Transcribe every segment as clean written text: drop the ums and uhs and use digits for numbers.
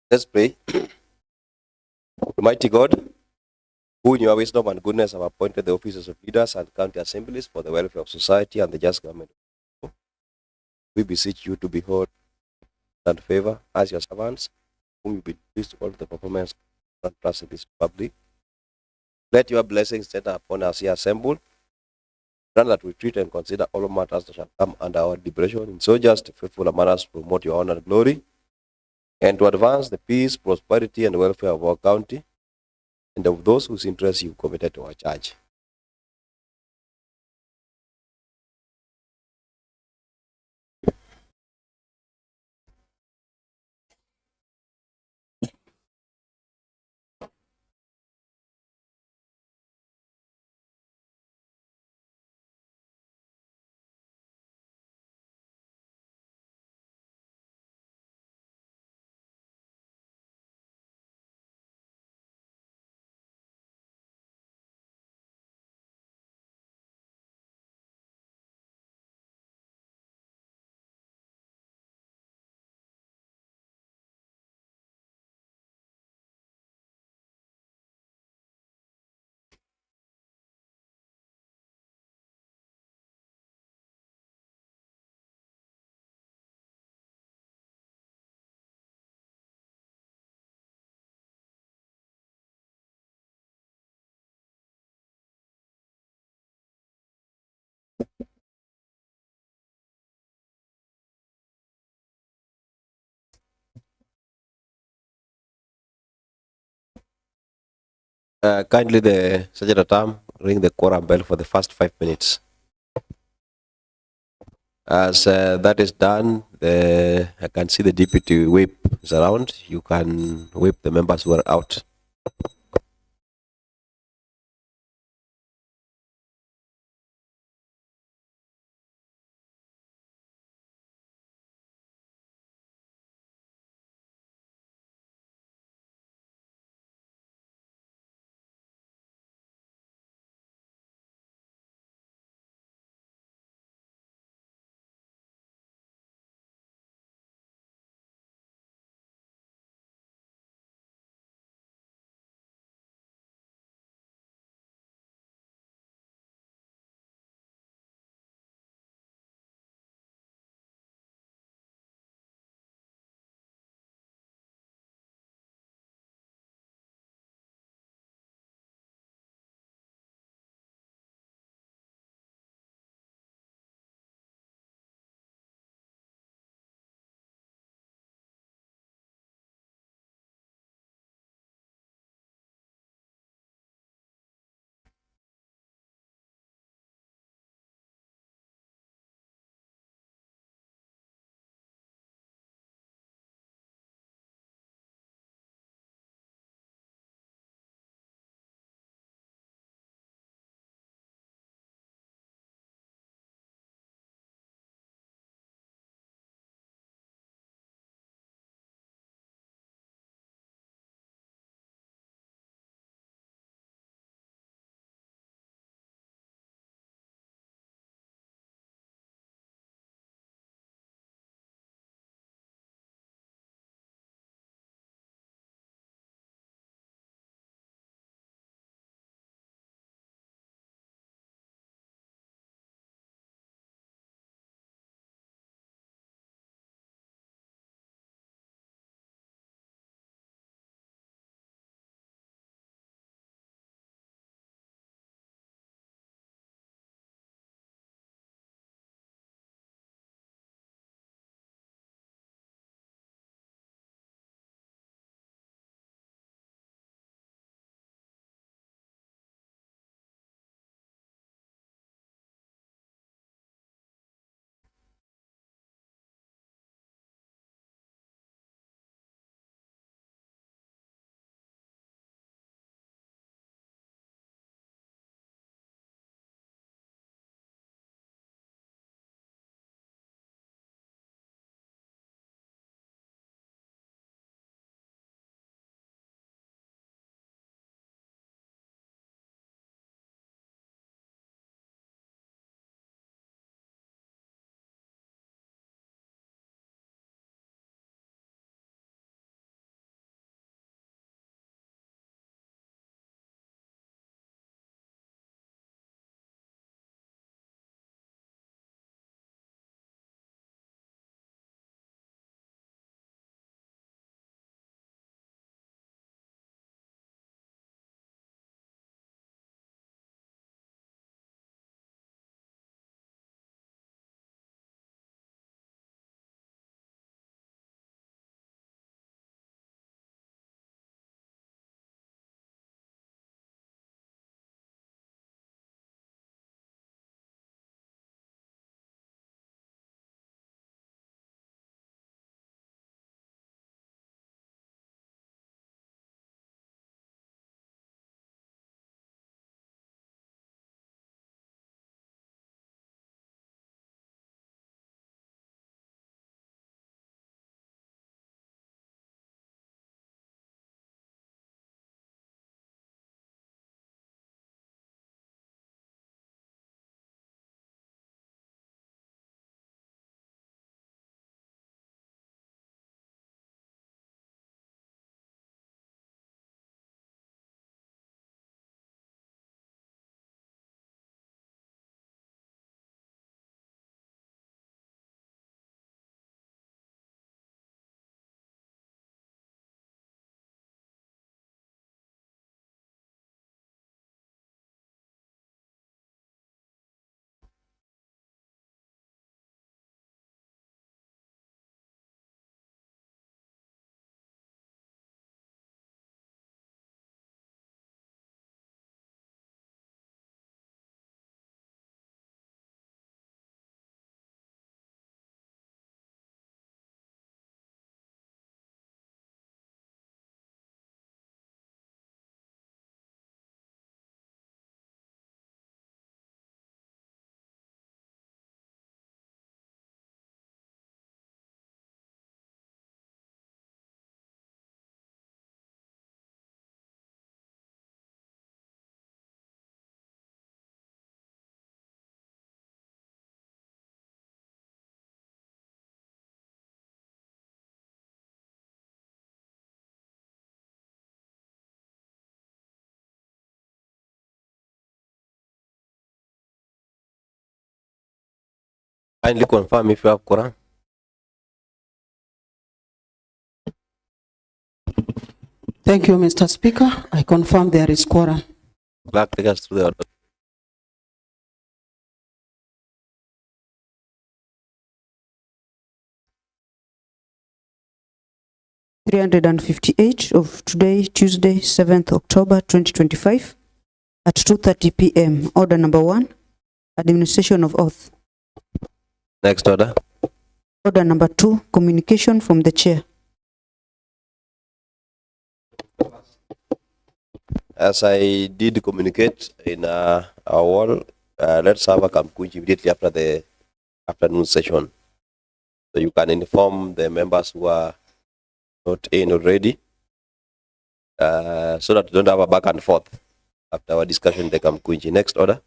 Let's pray. Almighty God, who in your wisdom and goodness have appointed the officers of leaders and county assemblies for the welfare of society and the just government, we beseech you to behold and favor as your servants, whom you be pleased to order the performance and trust in this public. Let your blessings center upon us here assembled. Grant that we treat and consider all matters that shall come under our deliberation in so just, faithful manners to promote your honor and glory, and to advance the peace, prosperity, and welfare of our county and of those whose interests you've committed to our church. Kindly, the Sergeant at Arm, ring the quorum bell for the first 5 minutes. As that is done, I can see the deputy whip is around. You can whip the members who are out. Kindly confirm if you have Quran. Thank you, Mr. Speaker. I confirm there is quorum. Clerk, take us through the order. $358 of today, Tuesday, 7th October 2025 at 2:30 p.m. Order number 1, administration of oath. Next order. Order number 2, communication from the chair. As I did communicate in our wall, let's have a Kamkunji immediately after the afternoon session. So you can inform the members who are not in already, so that we don't have a back and forth after our discussion in the Kamkunji. Next order.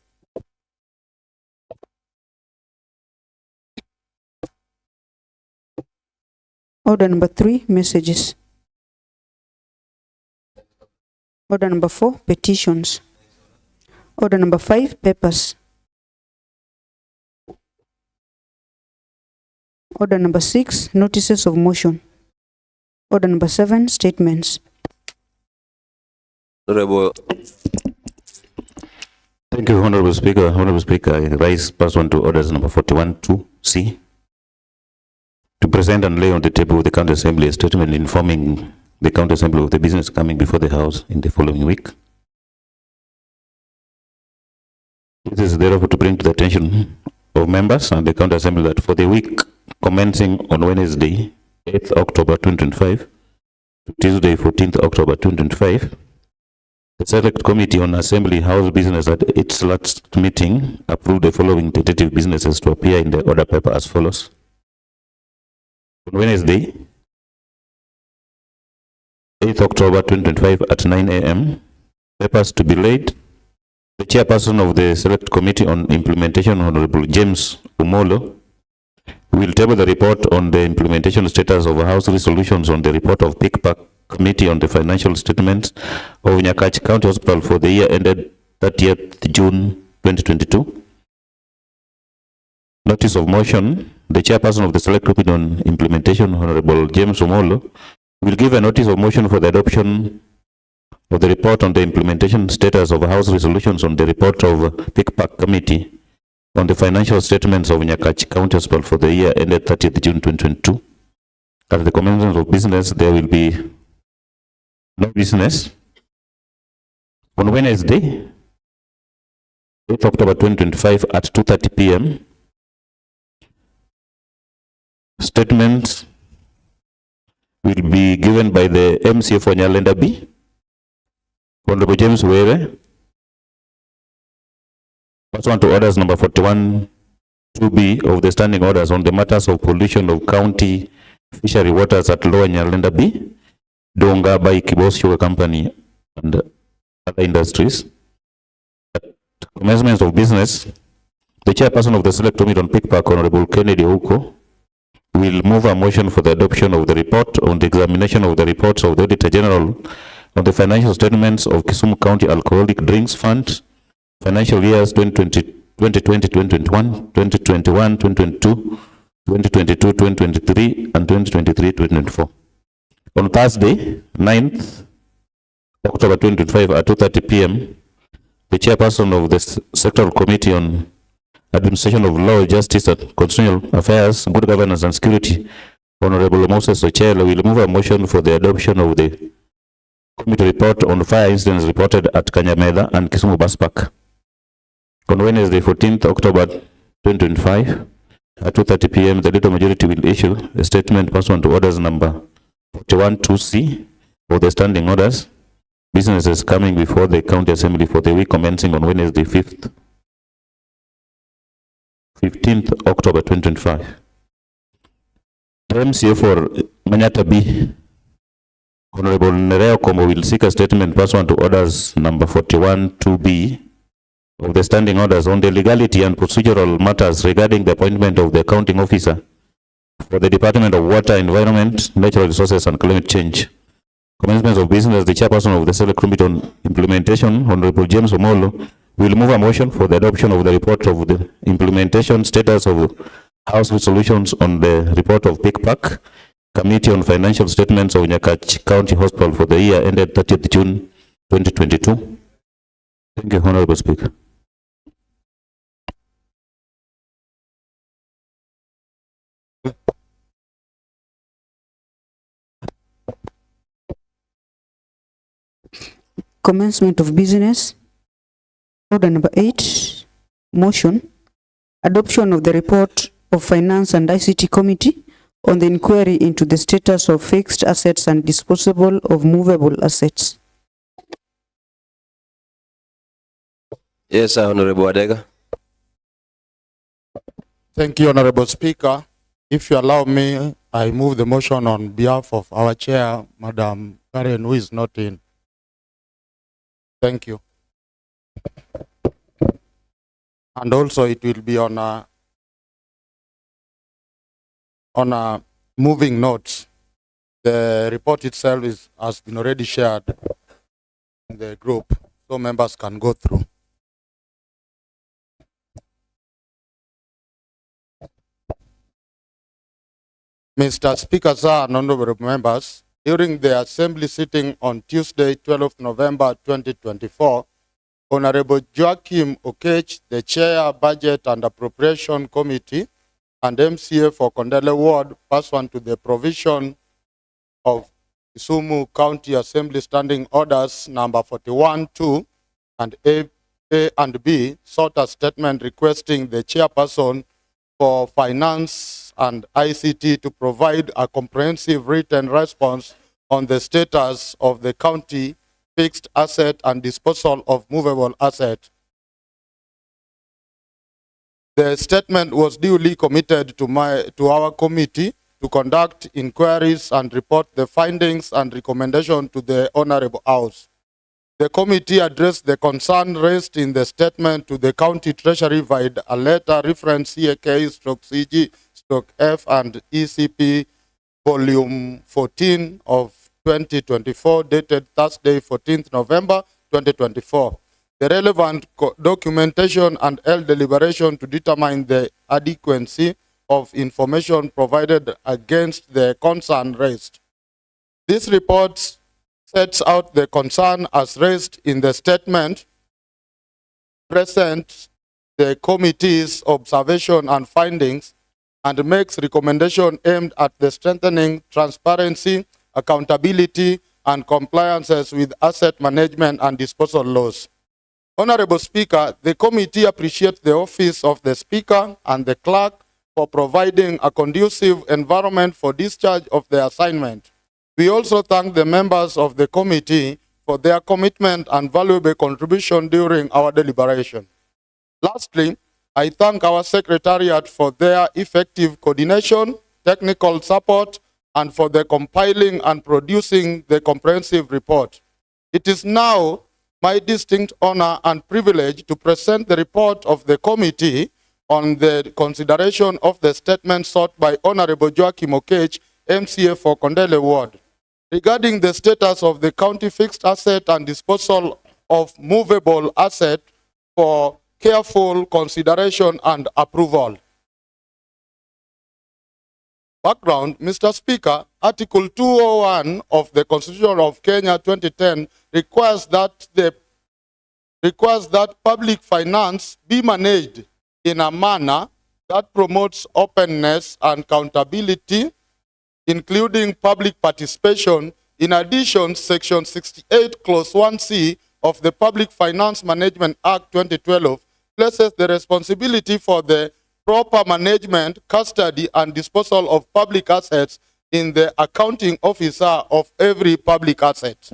Order number 3, messages. Order number 4, petitions. Order number 5, papers. Order number 6, notices of motion. Order number 7, statements. Honorable. Thank you, Honorable Speaker. Honorable Speaker, I rise pursuant to orders number 41(2)C to present and lay on the table of the County Assembly a statement informing the County Assembly of the business coming before the House in the following week. It is therefore to bring to the attention of members and the County Assembly that for the week commencing on Wednesday, 8th October 2025 to Tuesday, 14th October 2025, the Select Committee on Assembly House Business at its last meeting approved the following tentative businesses to appear in the order paper as follows. On Wednesday, 8th October 2025 at 9 a.m., papers to be laid. The chairperson of the Select Committee on Implementation, Honorable James Umolo, will table the report on the implementation status of House resolutions on the report of PICPAC Committee on the financial statements of Nyakach County Hospital for the year ended 30th June 2022. Notice of motion. The chairperson of the Select Committee on Implementation, Honorable James Umolo, will give a notice of motion for the adoption of the report on the implementation status of House resolutions on the report of PICPAC Committee on the financial statements of Nyakach County Hospital for the year ended 30th June 2022. At the commencement of business, there will be no business. On Wednesday, 8th October 2025 at 2:30 p.m., statements will be given by the MCA for Nyalenda B, Honorable James Were, pursuant to orders number 41(2)B of the standing orders on the matters of pollution of county fishery waters at Lower Nyalenda B, Donga by Kibos Sugar Company and other industries. At commencement of business, the chairperson of the Select Committee on PICPAC, Honorable Kennedy Ouko, will move a motion for the adoption of the report on the examination of the reports of the Auditor General on the financial statements of Kisumu County Alcoholic Drinks Fund, financial years 2020, 2021, 2022, 2023, and 2023-2024. On Thursday, 9th October 2025 at 2:30 p.m., the chairperson of the Sectoral Committee on Administration of Law, Justice and Constitutional Affairs, Good Governance and Security, Honorable Moses Ochele, will move a motion for the adoption of the committee report on fire incidents reported at Kanyameda and Kisumu Bus Park. On Wednesday, 14th October 2025, at 2:30 p.m., the leader majority will issue a statement pursuant to orders number 41(2)C of the standing orders, businesses coming before the County Assembly for the week commencing on Wednesday, 15th October 2025. The MCA for Manyata B, Honorable Nereo Komo, will seek a statement pursuant to orders number 41(2)B of the standing orders on the legality and procedural matters regarding the appointment of the accounting officer for the Department of Water, Environment, Natural Resources and Climate Change. Commencement of business, the chairperson of the Select Committee on Implementation, Honorable James Omolo, will move a motion for the adoption of the report of the implementation status of House resolutions on the report of PICPAC, Committee on Financial Statements of Nyakach County Hospital for the year ended 30th June 2022. Thank you, Honorable Speaker. Commencement of business. Order number 8, motion, adoption of the report of Finance and ICT Committee on the inquiry into the status of fixed assets and disposable of movable assets. Yes, Honorable Adega. Thank you, Honorable Speaker. If you allow me, I move the motion on behalf of our chair, Madam Karen, who is not in. Thank you. And also it will be on a moving notes. The report itself has been already shared in the group, so members can go through. Mr. Speaker, sir, and honorable members, during the assembly sitting on Tuesday, 12th November 2024, Honorable Joachim Okech, the Chair, Budget and Appropriation Committee, and MCA for Kondele Ward, pursuant to the provision of Kisumu County Assembly Standing Orders number 41-2 and A and B, sought a statement requesting the chairperson for Finance and ICT to provide a comprehensive written response on the status of the county fixed asset and disposal of movable asset. The statement was duly committed to our committee to conduct inquiries and report the findings and recommendation to the Honorable House. The committee addressed the concern raised in the statement to the County Treasury via a letter reference CAK/CG/F and ECP volume 14 of 2024 dated Thursday 14th November 2024. The relevant documentation and held deliberation to determine the adequacy of information provided against the concern raised. This report sets out the concern as raised in the statement, presents the committee's observation and findings, and makes recommendation aimed at the strengthening transparency, accountability, and compliances with asset management and disposal laws. Honorable Speaker, the committee appreciates the office of the Speaker and the clerk for providing a conducive environment for discharge of the assignment. We also thank the members of the committee for their commitment and valuable contribution during our deliberation. Lastly, I thank our Secretariat for their effective coordination, technical support, and for the compiling and producing the comprehensive report. It is now my distinct honor and privilege to present the report of the committee on the consideration of the statement sought by Honorable Joachim Okech, MCA for Kondele Ward, regarding the status of the county fixed asset and disposal of movable asset for careful consideration and approval. Background, Mr. Speaker, Article 201 of the Constitution of Kenya 2010 requires that public finance be managed in a manner that promotes openness and accountability, including public participation. In addition, Section 68, Clause 1C of the Public Finance Management Act 2012 places the responsibility for the proper management, custody, and disposal of public assets in the accounting officer of every public asset.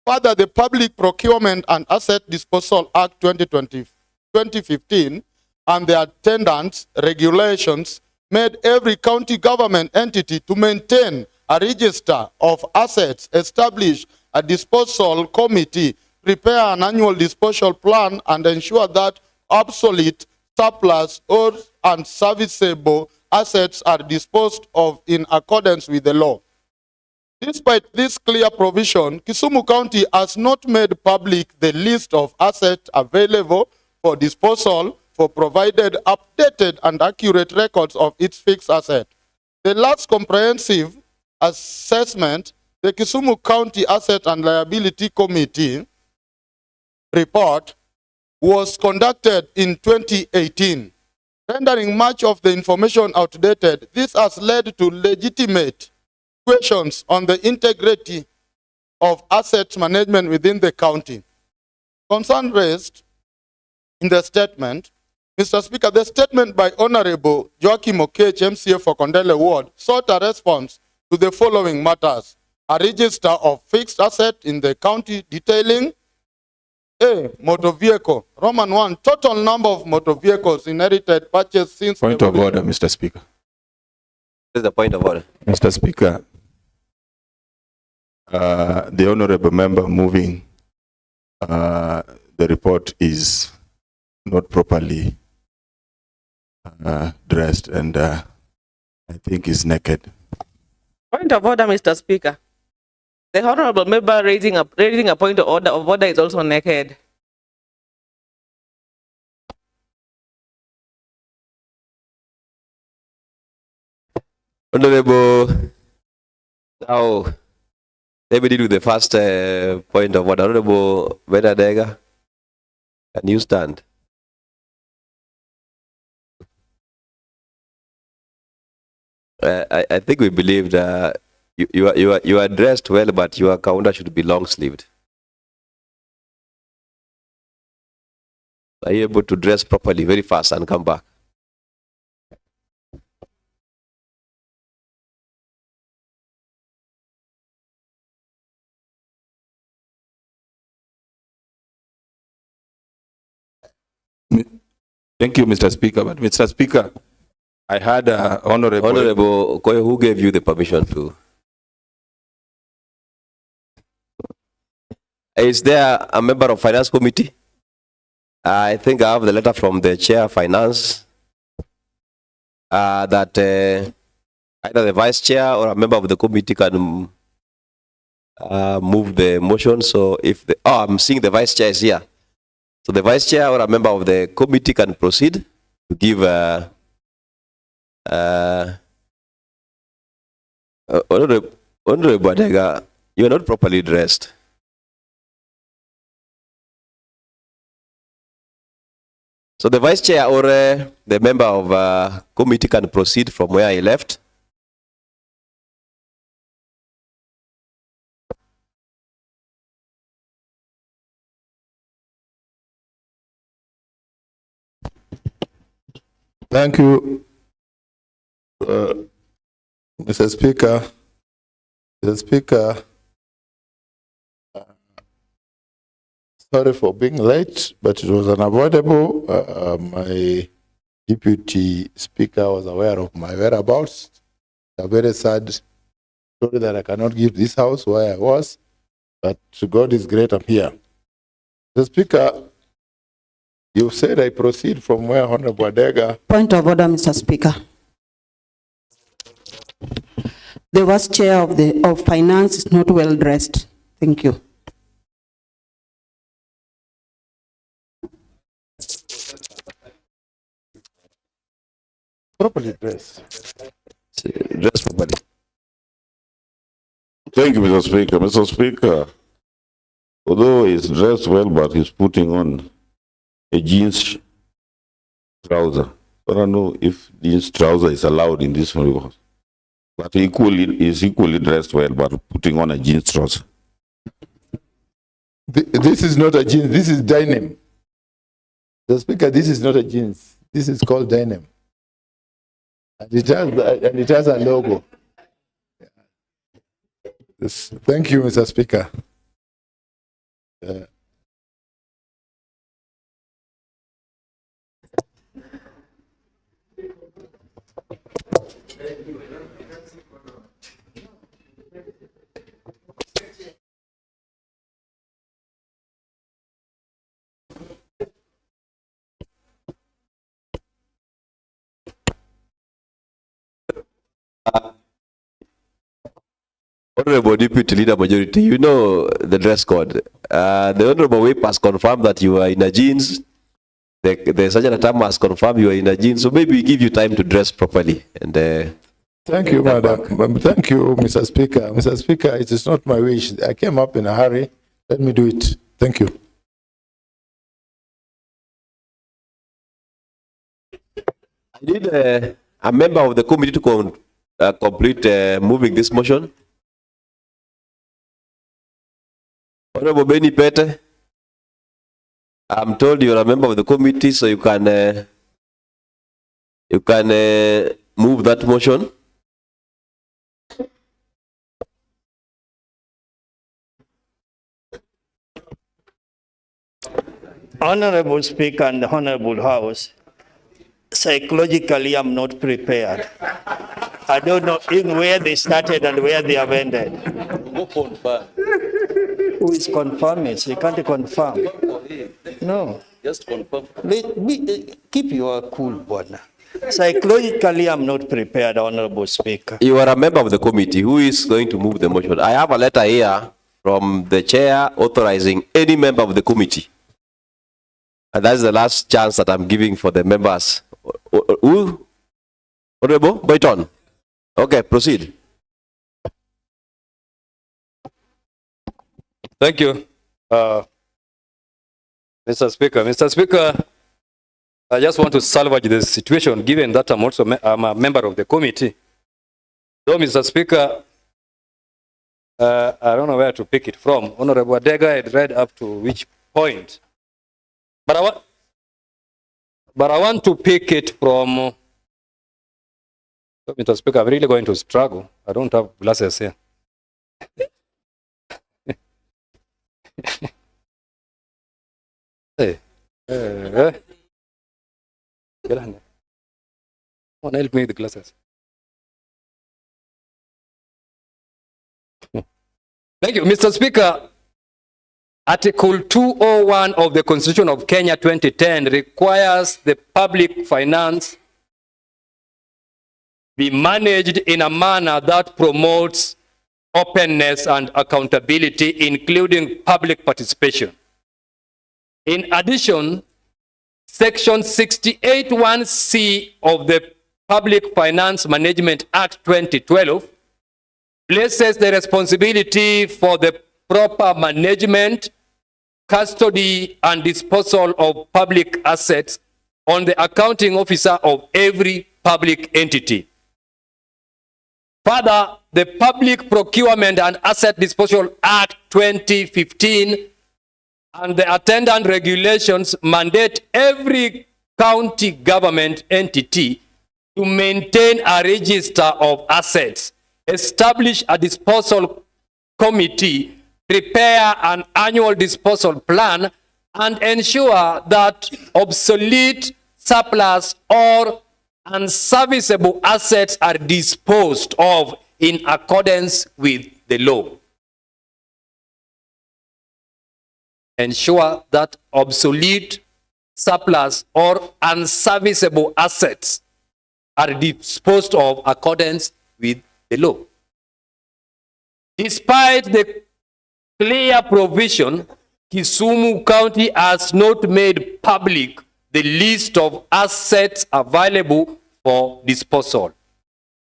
Further, the Public Procurement and Asset Disposal Act 2015 and the attendant regulations made every county government entity to maintain a register of assets, establish a disposal committee, prepare an annual disposal plan, and ensure that obsolete, surplus, or unserviceable assets are disposed of in accordance with the law. Despite this clear provision, Kisumu County has not made public the list of assets available for disposal for provided updated and accurate records of its fixed asset. The last comprehensive assessment, the Kisumu County Asset and Liability Committee report, was conducted in 2018. Rendering much of the information outdated, this has led to legitimate questions on the integrity of asset management within the county. Concern raised in the statement, Mr. Speaker, the statement by Honorable Joachim Okech, MCA for Kondele Ward, sought a response to the following matters: a register of fixed asset in the county detailing A, motor vehicle, Roman 1, total number of motor vehicles inherited, purchased since... Point of order, Mr. Speaker. This is the point of order. Mr. Speaker, the honorable member moving the report is not properly dressed and I think is naked. Point of order, Mr. Speaker. The honorable member raising a point of order is also naked. Honorable, now let me deal with the first point of order. Honorable Benadega, can you stand? I think we believe that you are dressed well, but your counter should be long sleeved. Are you able to dress properly very fast and come back? Thank you, Mr. Speaker. But Mr. Speaker, I had Honorable Koyo, who gave you the permission to? Is there a member of Finance Committee? I think I have the letter from the Chair of Finance that either the Vice Chair or a member of the committee can move the motion. So if the, I'm seeing the Vice Chair is here. So the Vice Chair or a member of the committee can proceed to give Honorable Adega, you are not properly dressed. So the Vice Chair or the member of committee can proceed from where he left. Thank you, Mr. Speaker. Mr. Speaker, sorry for being late, but it was unavoidable. My deputy speaker was aware of my whereabouts. A very sad story that I cannot give this house where I was, but to God is great, I'm here. Mr. Speaker, you said I proceed from where Honorable Adega. Point of order, Mr. Speaker. The Vice Chair of Finance is not well dressed. Thank you. Properly dressed. Dress properly. Thank you, Mr. Speaker. Mr. Speaker, although he's dressed well, but he's putting on a jeans trouser. I don't know if jeans trouser is allowed in this one, but he is equally dressed well, but putting on a jeans trouser. This is not a jeans, this is denim. The Speaker, this is not a jeans. This is called denim. And it has a logo. Yes. Thank you, Mr. Speaker. Honorable Deputy Leader Majority, you know the dress code. The Honorable Whip has confirmed that you are in a jeans the Sergeant at Arms has confirmed you are in a jeans, so maybe we give you time to dress properly. And thank you, Madam. Thank you, Mr. Speaker. Mr. Speaker, it is not my wish. I came up in a hurry. Let me do it. Thank you. I need a member of the committee to complete moving this motion. Honorable Benny Pete, I'm told you're a member of the committee, so you can move that motion. Honorable Speaker and Honorable House, psychologically I'm not prepared. I don't know even where they started and where they have ended. Who is confirming? So you can't confirm. No. Just confirm. Keep your cool, partner. Psychologically, I'm not prepared, Honorable Speaker. You are a member of the committee. Who is going to move the motion? I have a letter here from the chair authorizing any member of the committee. And that's the last chance that I'm giving for the members. Who? Honorable Boyton. Okay, proceed. Thank you, Mr. Speaker. Mr. Speaker, I just want to salvage the situation, given that I'm also I'm a member of the committee. So, Mr. Speaker, I don't know where to pick it from. Honorable Adega had read up to which point, but I want to pick it from. Mr. Speaker, I'm really going to struggle. I don't have glasses here. Hey, get on there. Come on, help me with the glasses. Thank you, Mr. Speaker. Article 201 of the Constitution of Kenya 2010 requires the public finance be managed in a manner that promotes openness and accountability, including public participation. In addition, Section 68(1)(c) of the Public Finance Management Act 2012 places the responsibility for the proper management, custody, and disposal of public assets on the accounting officer of every public entity. Further, the Public Procurement and Asset Disposal Act 2015 and the attendant regulations mandate every county government entity to maintain a register of assets, establish a disposal committee, prepare an annual disposal plan, and ensure that obsolete, surplus, or unserviceable assets are disposed of in accordance with the law. Ensure that obsolete, surplus, or unserviceable assets are disposed of in accordance with the law. Despite the clear provision, Kisumu County has not made public the list of assets available for disposal,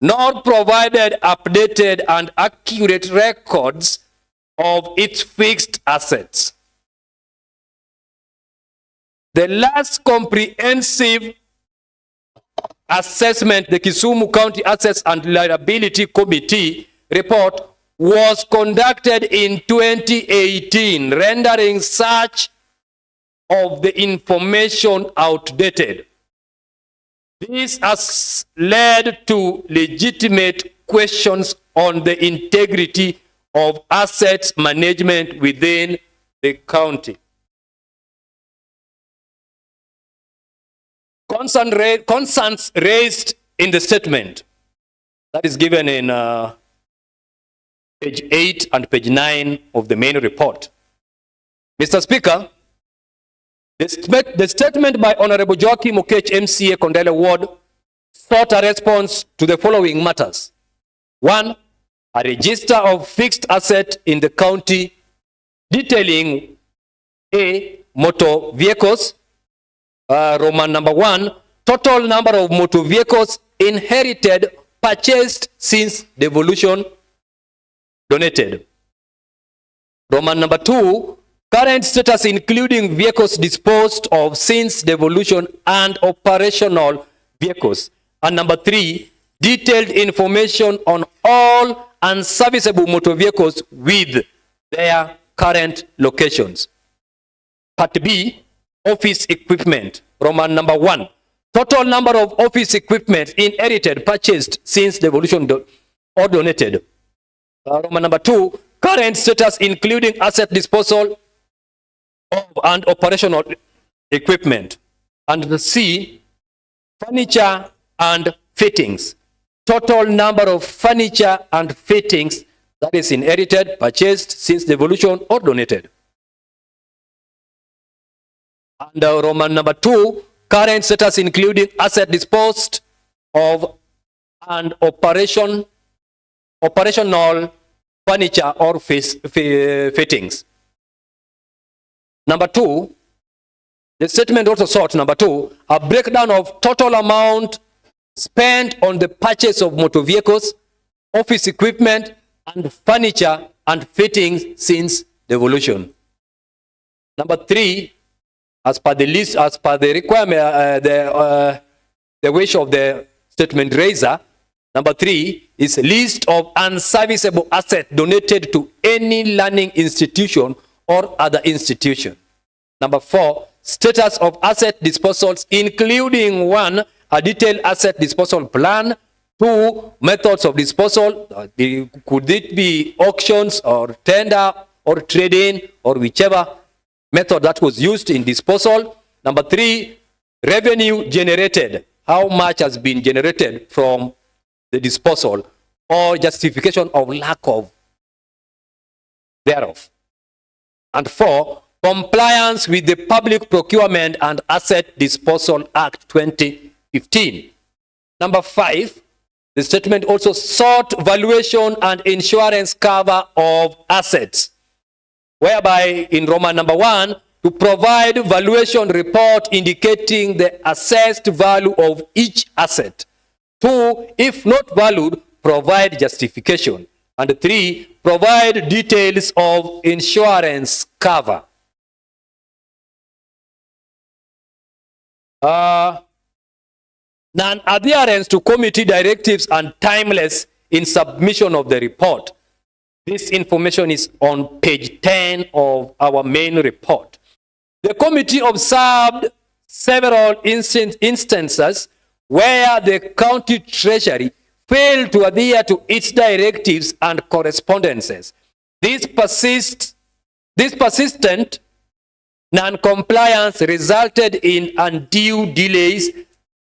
nor provided updated and accurate records of its fixed assets. The last comprehensive assessment, the Kisumu County Assets and Liability Committee report, was conducted in 2018, rendering such of the information outdated. This has led to legitimate questions on the integrity of assets management within the county. Concerns raised in the statement that is given in page 8 and page 9 of the main report. Mr. Speaker, the statement by Honorable Joachim Okech, MCA, Kondele Ward, sought a response to the following matters. 1, a register of fixed asset in the county detailing A, motor vehicles, Roman number 1, total number of motor vehicles inherited, purchased since devolution, donated. Roman number 2, current status including vehicles disposed of since devolution and operational vehicles. And number 3, detailed information on all unserviceable motor vehicles with their current locations. Part B, office equipment. Roman number 1, total number of office equipment inherited, purchased since devolution or donated. Roman number 2, current status including asset disposal of and operational equipment. And the C, furniture and fittings. Total number of furniture and fittings that is inherited, purchased since devolution or donated. And Roman number 2, current status including asset disposed of and operational furniture or fittings. Number 2, the statement also sought, number 2, a breakdown of total amount spent on the purchase of motor vehicles, office equipment, and furniture and fittings since devolution. Number 3, as per the list, as per the requirement, the wish of the statement raiser, number 3 is list of unserviceable assets donated to any learning institution or other institution. Number 4, status of asset disposals, including 1, a detailed asset disposal plan, 2, methods of disposal, could it be auctions or tender or trade-in or whichever method that was used in disposal. Number 3, revenue generated, how much has been generated from the disposal or justification of lack of thereof. And 4, compliance with the Public Procurement and Asset Disposal Act 2015. Number 5, the statement also sought valuation and insurance cover of assets, whereby in Roman number 1, to provide valuation report indicating the assessed value of each asset. 2, if not valued, provide justification. And 3, provide details of insurance cover. Non-adherence to committee directives and timeless in submission of the report. This information is on page 10 of our main report. The committee observed several instances where the county treasury failed to adhere to its directives and correspondences. This persistent non-compliance resulted in undue delays,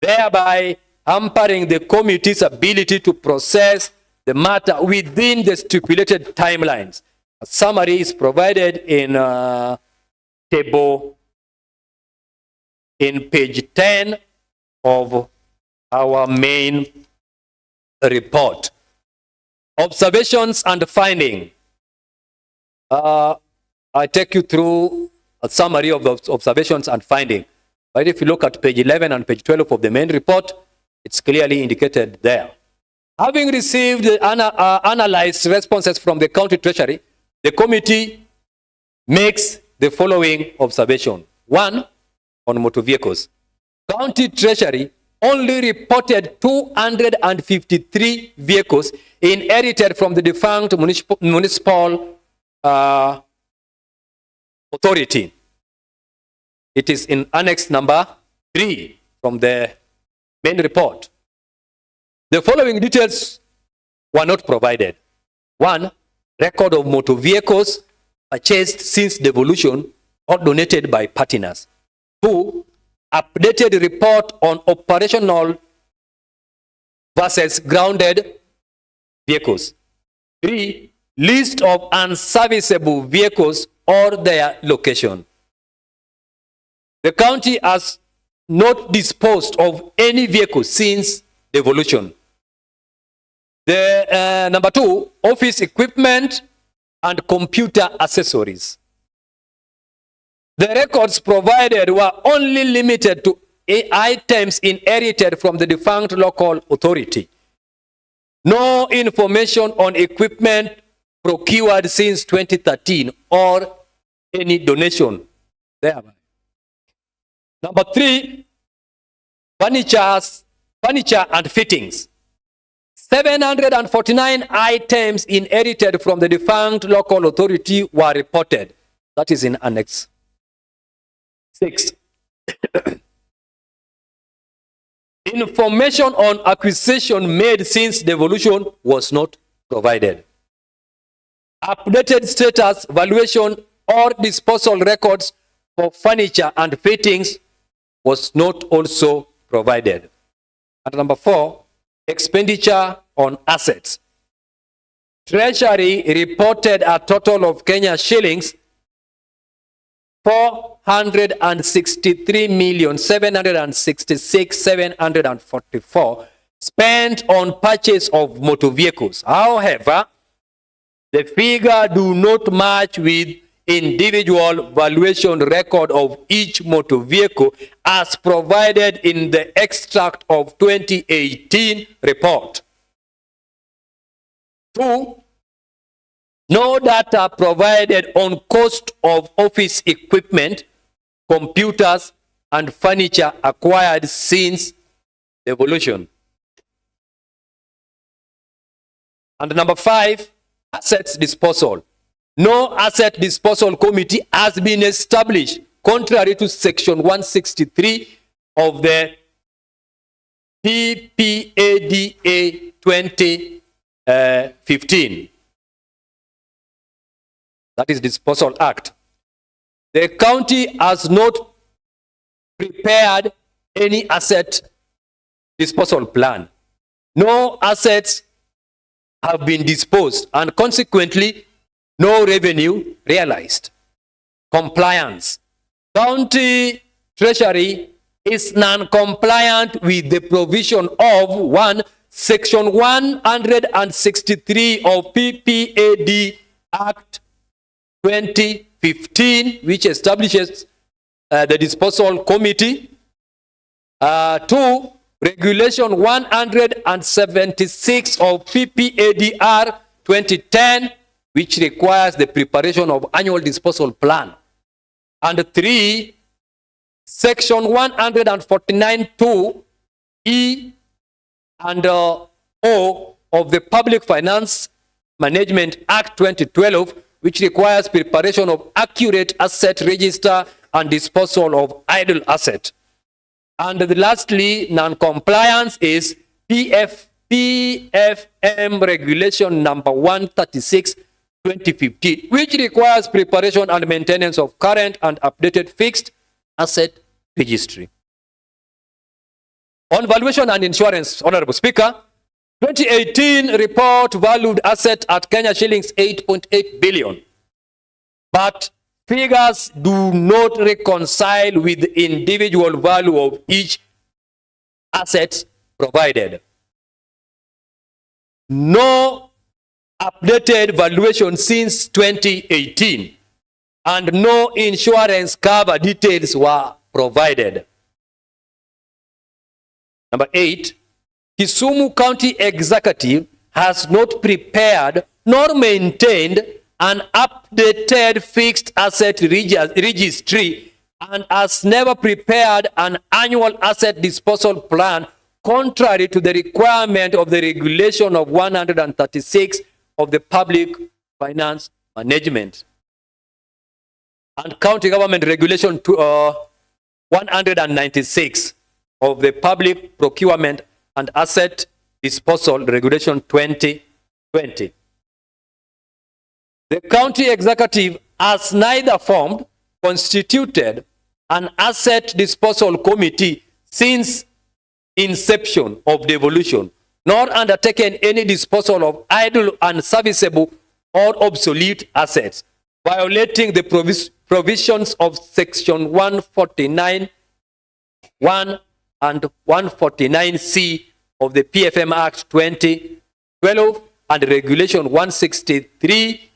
thereby hampering the committee's ability to process the matter within the stipulated timelines. A summary is provided in table in page 10 of our main report. Observations and finding. I take you through a summary of the observations and finding. But if you look at page 11 and page 12 of the main report, it's clearly indicated there. Having received analyzed responses from the county treasury, the committee makes the following observation. 1, on motor vehicles. County treasury only reported 253 vehicles inherited from the defunct municipal authority. It is in annex number 3 from the main report. The following details were not provided. 1, record of motor vehicles purchased since devolution or donated by partners. 2, updated report on operational versus grounded vehicles. 3, list of unserviceable vehicles or their location. The county has not disposed of any vehicle since devolution. The number 2, office equipment and computer accessories. The records provided were only limited to items inherited from the defunct local authority. No information on equipment procured since 2013 or any donation thereby. Number 3, furniture and fittings. 749 items inherited from the defunct local authority were reported. That is in Annex 6. Information on acquisition made since devolution was not provided. Updated status, valuation, or disposal records for furniture and fittings was not also provided. And number 4, expenditure on assets. Treasury reported a total of Kenya shillings 463,766,744 spent on purchase of motor vehicles. However, the figure do not match with individual valuation record of each motor vehicle as provided in the extract of 2018 report. 2, no data provided on cost of office equipment, computers, and furniture acquired since devolution. And number 5, assets disposal. No asset disposal committee has been established contrary to section 163 of the PPADA 2015. That is Disposal Act. The county has not prepared any asset disposal plan. No assets have been disposed and consequently no revenue realized. Compliance. County Treasury is non-compliant with the provision of 1, Section 163 of PPAD Act 2015, which establishes the disposal committee. 2, Regulation 176 of PPADR 2010, which requires the preparation of annual disposal plan. And 3, Section 149(2) E and O of the Public Finance Management Act 2012, which requires preparation of accurate asset register and disposal of idle asset. And lastly, non-compliance is PFM Regulation number 136, 2015, which requires preparation and maintenance of current and updated fixed asset registry. On valuation and insurance, Honorable Speaker, 2018 report valued asset at Kenya shillings 8.8 billion. But figures do not reconcile with the individual value of each asset provided. No updated valuation since 2018 and no insurance cover details were provided. Number 8, Kisumu County Executive has not prepared nor maintained an updated fixed asset registry and has never prepared an annual asset disposal plan contrary to the requirement of the regulation of 136 of the Public Finance Management and County Government Regulation 196 of the Public Procurement and Asset Disposal Regulation 2020. The county executive has neither formed, constituted an asset disposal committee since inception of devolution, nor undertaken any disposal of idle, unserviceable, or obsolete assets, violating the provisions of Section 149(1) and 149(c) of the PFM Act 2012 and Regulation 163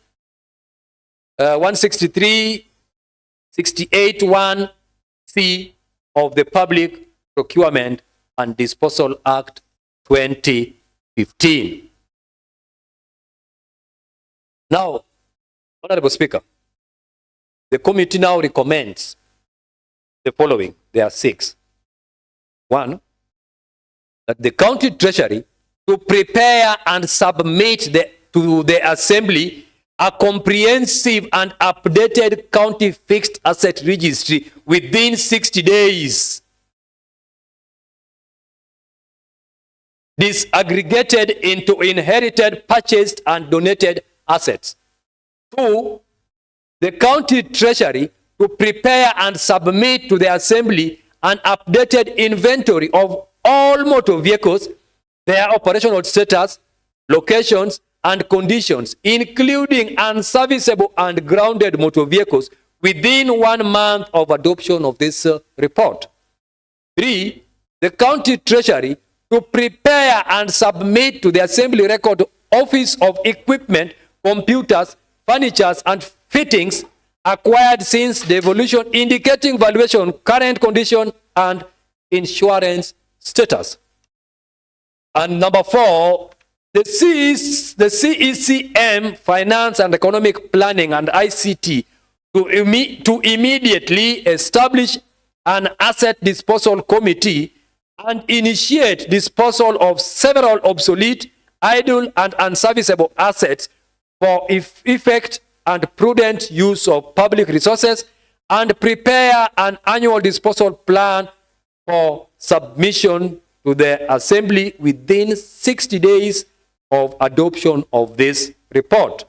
68(1)(c) of the Public Procurement and Disposal Act 2015. Now, Honorable Speaker, the committee now recommends the following. There are 6. 1, that the county treasury to prepare and submit to the assembly a comprehensive and updated county fixed asset registry within 60 days. Disaggregated into inherited, purchased, and donated assets. 2, the county treasury to prepare and submit to the assembly an updated inventory of all motor vehicles, their operational status, locations, and conditions, including unserviceable and grounded motor vehicles, within 1 month of adoption of this report. 3, the county treasury to prepare and submit to the assembly record office of equipment, computers, furniture, and fittings acquired since devolution, indicating valuation, current condition, and insurance status. And number 4, the CECM, Finance and Economic Planning and ICT, to immediately establish an asset disposal committee and initiate disposal of several obsolete, idle, and unserviceable assets for effect and prudent use of public resources, and prepare an annual disposal plan for submission to the assembly within 60 days of adoption of this report.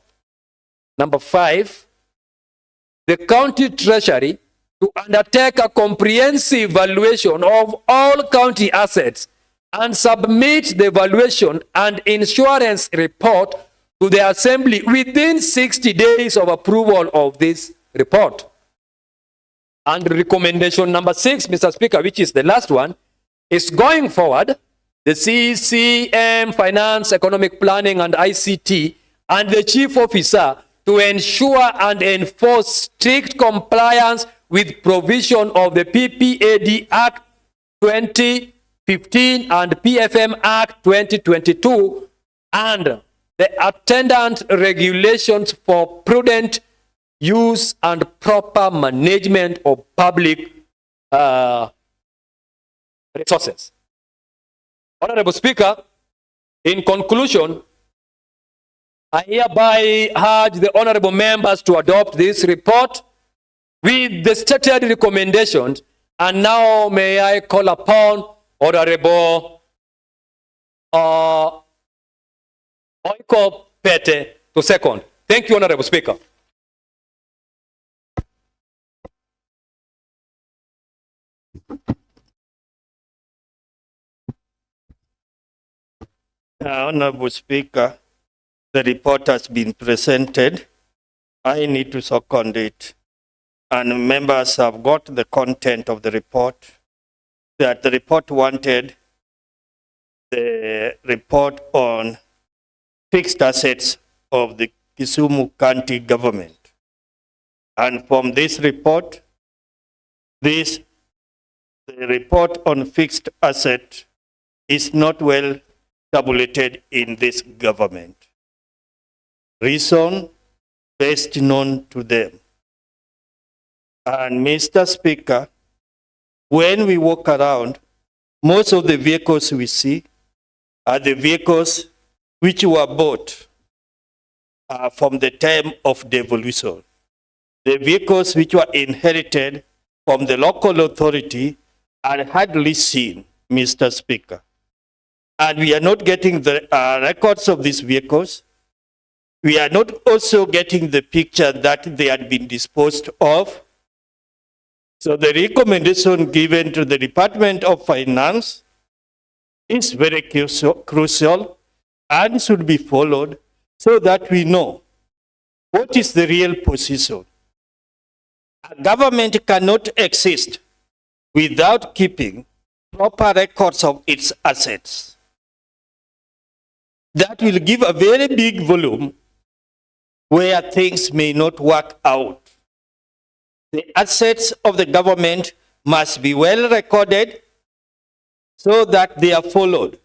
Number 5, the county treasury to undertake a comprehensive valuation of all county assets and submit the valuation and insurance report to the assembly within 60 days of approval of this report. And recommendation number 6, Mr. Speaker, which is the last one, is going forward, the CCM, Finance, Economic Planning, and ICT, and the Chief Officer to ensure and enforce strict compliance with provision of the PPAD Act 2015 and PFM Act 2022 and the attendant regulations for prudent use and proper management of public resources. Honorable Speaker, in conclusion, I hereby urge the honorable members to adopt this report with the stated recommendations, and now may I call upon Honorable Oiko Pete to second. Thank you, Honorable Speaker. Honorable Speaker, the report has been presented. I need to second it. And members have got the content of the report. That the report wanted the report on fixed assets of the Kisumu County government. And from this report, the report on fixed asset is not well tabulated in this government. Reason best known to them. And Mr. Speaker, when we walk around, most of the vehicles we see are the vehicles which were bought from the time of devolution. The vehicles which were inherited from the local authority are hardly seen, Mr. Speaker. And we are not getting the records of these vehicles. We are not also getting the picture that they had been disposed of. So the recommendation given to the Department of Finance is very crucial and should be followed so that we know what is the real position. A government cannot exist without keeping proper records of its assets. That will give a very big volume where things may not work out. The assets of the government must be well recorded so that they are followed.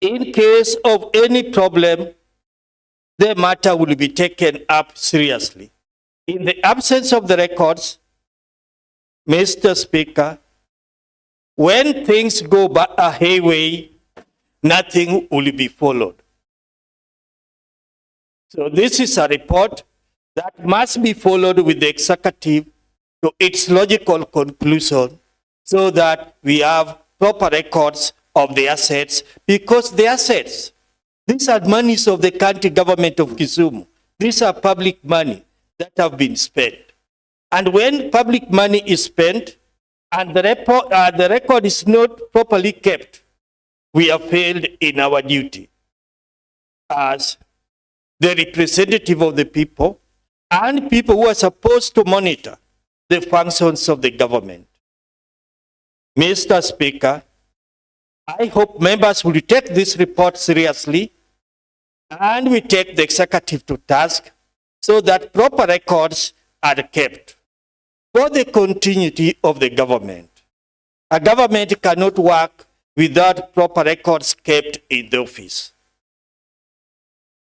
In case of any problem, the matter will be taken up seriously. In the absence of the records, Mr. Speaker, when things go a hayway, nothing will be followed. So this is a report that must be followed with the executive to its logical conclusion so that we have proper records of the assets, because the assets, these are monies of the county government of Kisumu. These are public money that have been spent. And when public money is spent and the record is not properly kept, we have failed in our duty as the representative of the people and people who are supposed to monitor the functions of the government. Mr. Speaker, I hope members will take this report seriously and we take the executive to task so that proper records are kept for the continuity of the government. A government cannot work without proper records kept in the office.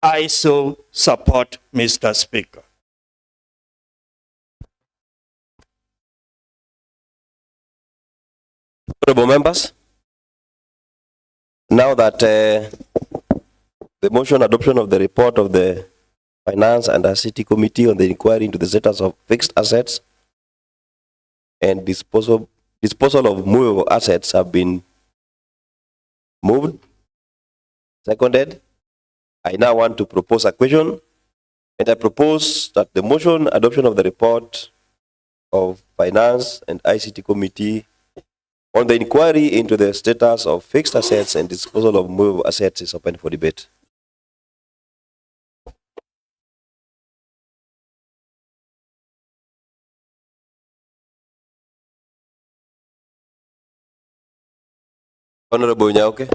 I so support, Mr. Speaker. Honorable members, now that the motion adoption of the report of the Finance and ICT Committee on the inquiry into the status of fixed assets and disposal of movable assets have been moved, seconded, I now want to propose a question, and I propose that the motion adoption of the report of Finance and ICT Committee on the inquiry into the status of fixed assets and disposal of movable assets is open for debate. Honorable Nyauke.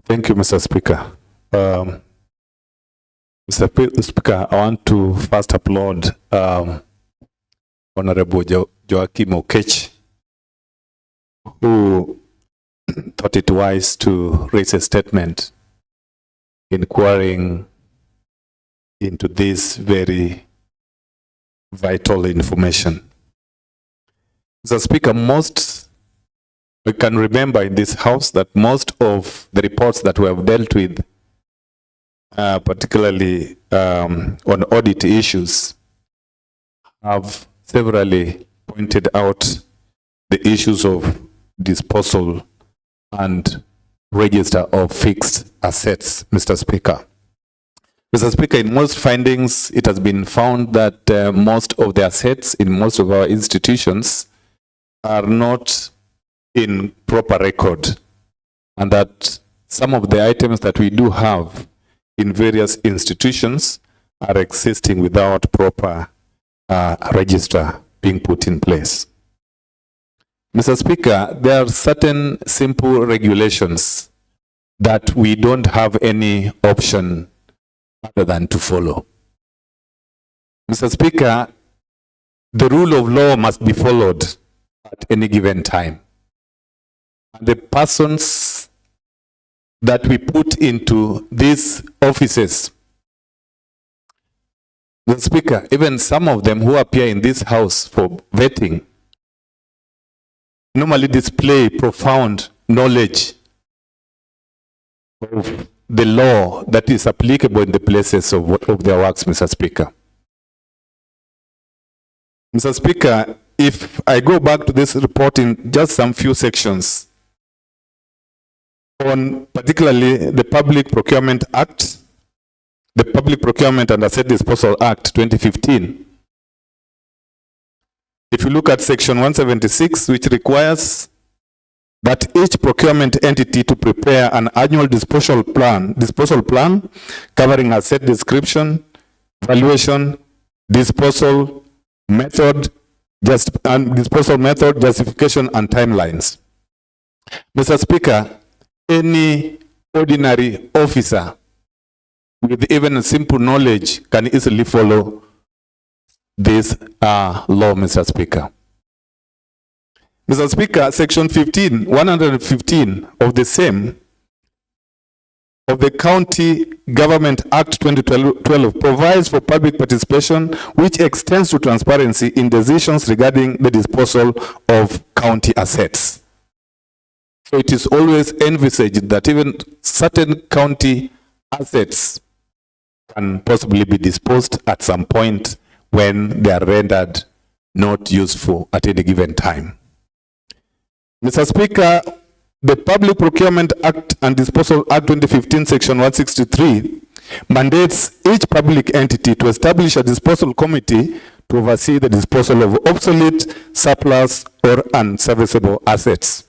Thank you, Mr. Speaker. Mr. Speaker, I want to first applaud Honorable Joachim Okech, who thought it wise to raise a statement inquiring into this very vital information. Mr. Speaker, we can remember in this House that most of the reports that we have dealt with, particularly on audit issues, have severally pointed out the issues of disposal and register of fixed assets, Mr. Speaker. Mr. Speaker, in most findings, it has been found that most of the assets in most of our institutions are not in proper record, and that some of the items that we do have in various institutions are existing without proper register being put in place. Mr. Speaker, there are certain simple regulations that we don't have any option other than to follow. Mr. Speaker, the rule of law must be followed at any given time. And the persons that we put into these offices, Mr. Speaker, even some of them who appear in this House for vetting, normally display profound knowledge of the law that is applicable in the places of their works, Mr. Speaker. Mr. Speaker, if I go back to this report in just some few sections, on particularly the Public Procurement Act, the Public Procurement and Asset Disposal Act 2015. If you look at section 176, which requires that each procurement entity to prepare an annual disposal plan covering asset description, valuation, disposal method, justification, and timelines. Mr. Speaker, any ordinary officer with even a simple knowledge can easily follow this law, Mr. Speaker. Mr. Speaker, Section 115 of the same of the County Government Act 2012 provides for public participation, which extends to transparency in decisions regarding the disposal of county assets. So it is always envisaged that even certain county assets can possibly be disposed at some point when they are rendered not useful at any given time. Mr. Speaker, the Public Procurement Act and Disposal Act 2015, Section 163, mandates each public entity to establish a disposal committee to oversee the disposal of obsolete, surplus, or unserviceable assets.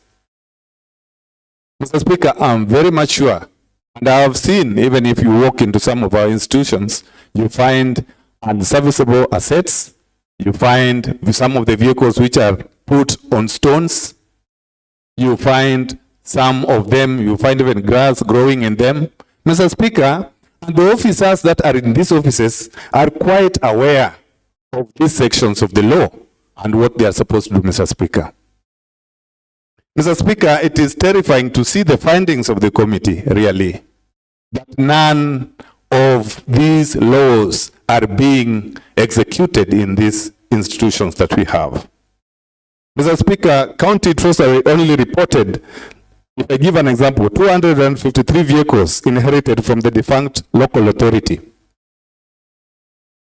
Mr. Speaker, I'm very much sure, and I have seen, even if you walk into some of our institutions, you find unserviceable assets, you find some of the vehicles which are put on stones, you find some of them, you find even grass growing in them. Mr. Speaker, and the officers that are in these offices are quite aware of these sections of the law and what they are supposed to do, Mr. Speaker. Mr. Speaker, it is terrifying to see the findings of the committee, really, that none of these laws are being executed in these institutions that we have. Mr. Speaker, County Treasury only reported, if I give an example, 253 vehicles inherited from the defunct local authority.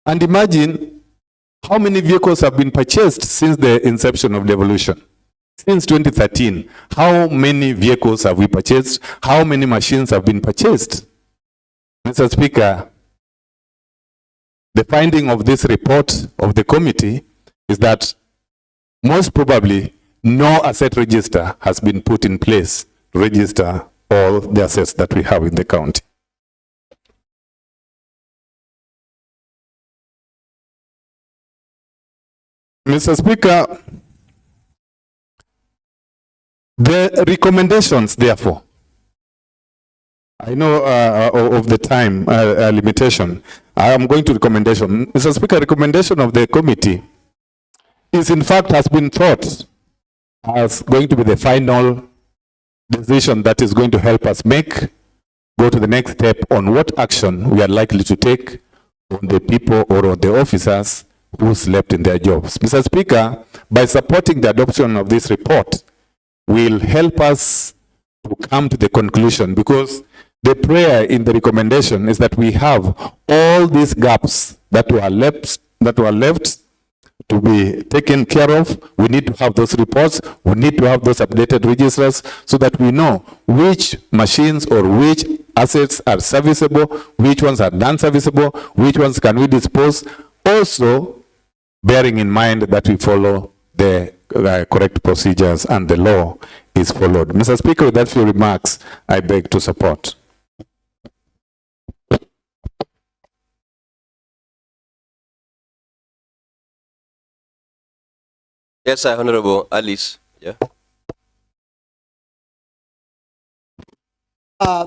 And imagine how many vehicles have been purchased since the inception of devolution. Since 2013, how many vehicles have we purchased? How many machines have been purchased? Mr. Speaker, the finding of this report of the committee is that most probably no asset register has been put in place to register all the assets that we have in the county. Mr. Speaker, the recommendations, therefore, I know of the time limitation. I am going to recommendation. Mr. Speaker, recommendation of the committee is in fact has been thought as going to be the final decision that is going to help us go to the next step on what action we are likely to take on the people or on the officers who slept in their jobs. Mr. Speaker, by supporting the adoption of this report will help us to come to the conclusion, because the prayer in the recommendation is that we have all these gaps that were left to be taken care of. We need to have those reports. We need to have those updated registers so that we know which machines or which assets are serviceable, which ones are non-serviceable, which ones can we dispose. Also, bearing in mind that we follow the correct procedures and the law is followed. Mr. Speaker, with that few remarks, I beg to support. Yes, Honorable Alice. Yeah.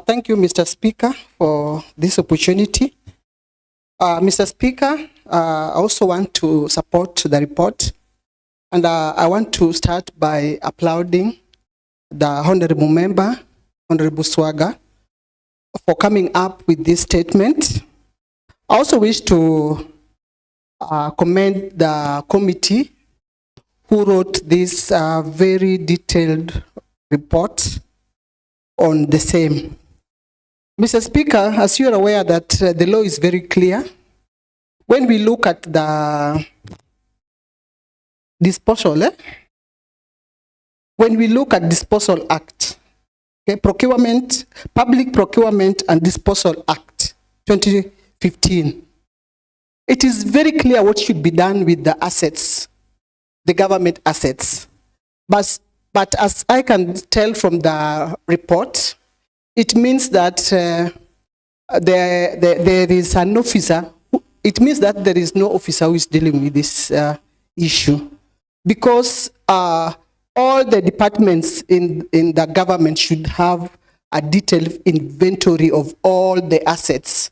Thank you, Mr. Speaker, for this opportunity. Mr. Speaker, I also want to support the report, and I want to start by applauding the Honorable Member, Honorable Swaga, for coming up with this statement. I also wish to commend the committee who wrote this very detailed report on the same. Mr. Speaker, as you are aware that the law is very clear. When we look at the disposal, when we look at Disposal Act, okay, Public Procurement and Disposal Act 2015, it is very clear what should be done with the assets, the government assets. But as I can tell from the report, it means that there is an officer. It means that there is no officer who is dealing with this issue, because all the departments in the government should have a detailed inventory of all the assets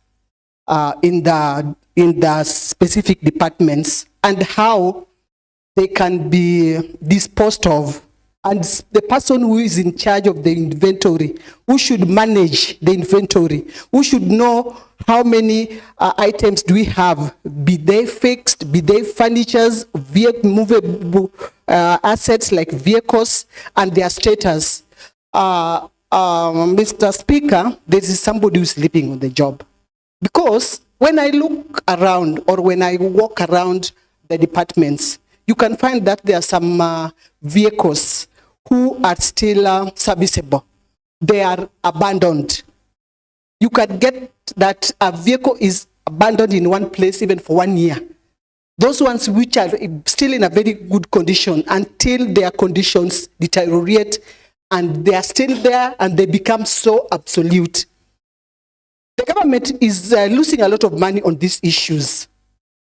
in the specific departments and how they can be disposed of. And the person who is in charge of the inventory, who should manage the inventory, who should know how many items do we have, be they fixed, be they furnitures, movable assets like vehicles, and their status. Mr. Speaker, this is somebody who's sleeping on the job. Because when I look around or when I walk around the departments, you can find that there are some vehicles who are still serviceable. They are abandoned. You can get that a vehicle is abandoned in one place even for 1 year. Those ones which are still in a very good condition until their conditions deteriorate and they are still there and they become so obsolete. The government is losing a lot of money on these issues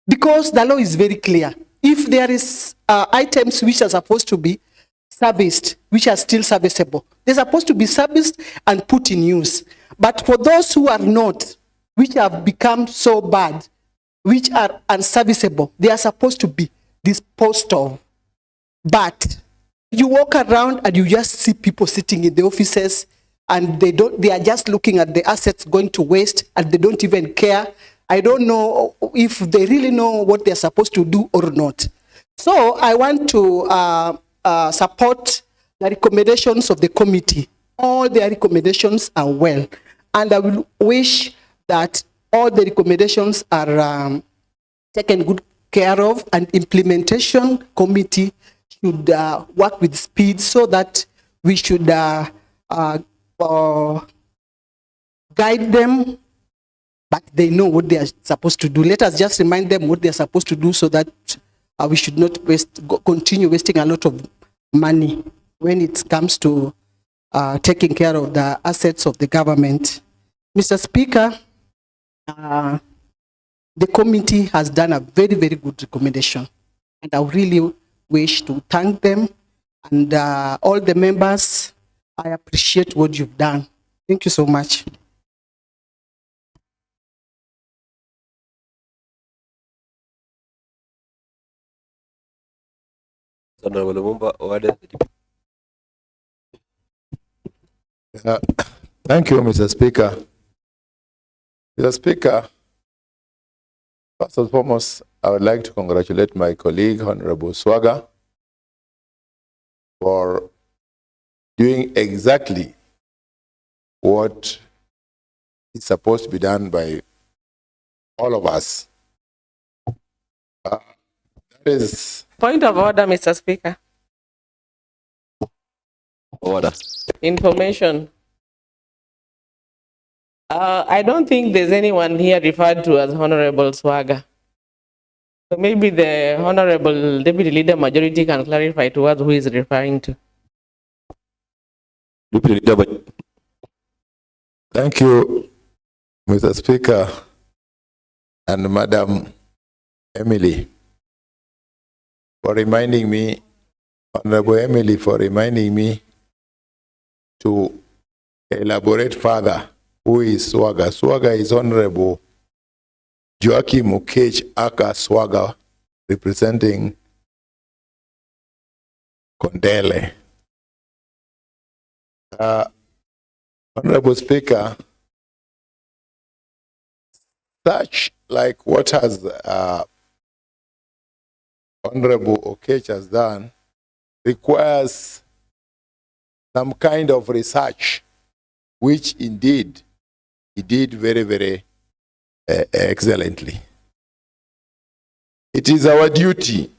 because the law is very clear. If there is items which are supposed to be serviced, which are still serviceable, they're supposed to be serviced and put in use. But for those who are not, which have become so bad, which are unserviceable, they are supposed to be disposed of. But you walk around and you just see people sitting in the offices and they are just looking at the assets going to waste and they don't even care. I don't know if they really know what they're supposed to do or not. So I want to support the recommendations of the committee. All their recommendations are well. And I will wish that all the recommendations are taken good care of and implementation committee should work with speed so that we should guide them, but they know what they are supposed to do. Let us just remind them what they are supposed to do so that we should not continue wasting a lot of money when it comes to taking care of the assets of the government. Mr. Speaker, the committee has done a very, very good recommendation, and I really wish to thank them and all the members. I appreciate what you've done. Thank you so much. Honorable Lumumba, order. Thank you, Mr. Speaker. Mr. Speaker, first and foremost, I would like to congratulate my colleague, Honorable Swaga, for doing exactly what is supposed to be done by all of us. That is... Point of order, Mr. Speaker. Order. Information. I don't think there's anyone here referred to as Honorable Swaga. So maybe the Honorable Deputy Leader Majority can clarify to us who is referring to. Deputy Leader. Thank you, Mr. Speaker and Madam Emily, for reminding me, Honorable Emily, for reminding me to elaborate further who is Swaga. Swaga is Honorable Joachim Mukech Aka Swaga, representing Kondele. Honorable Speaker, such like what has Honorable Okech has done requires some kind of research, which indeed he did very, very excellently. It is our duty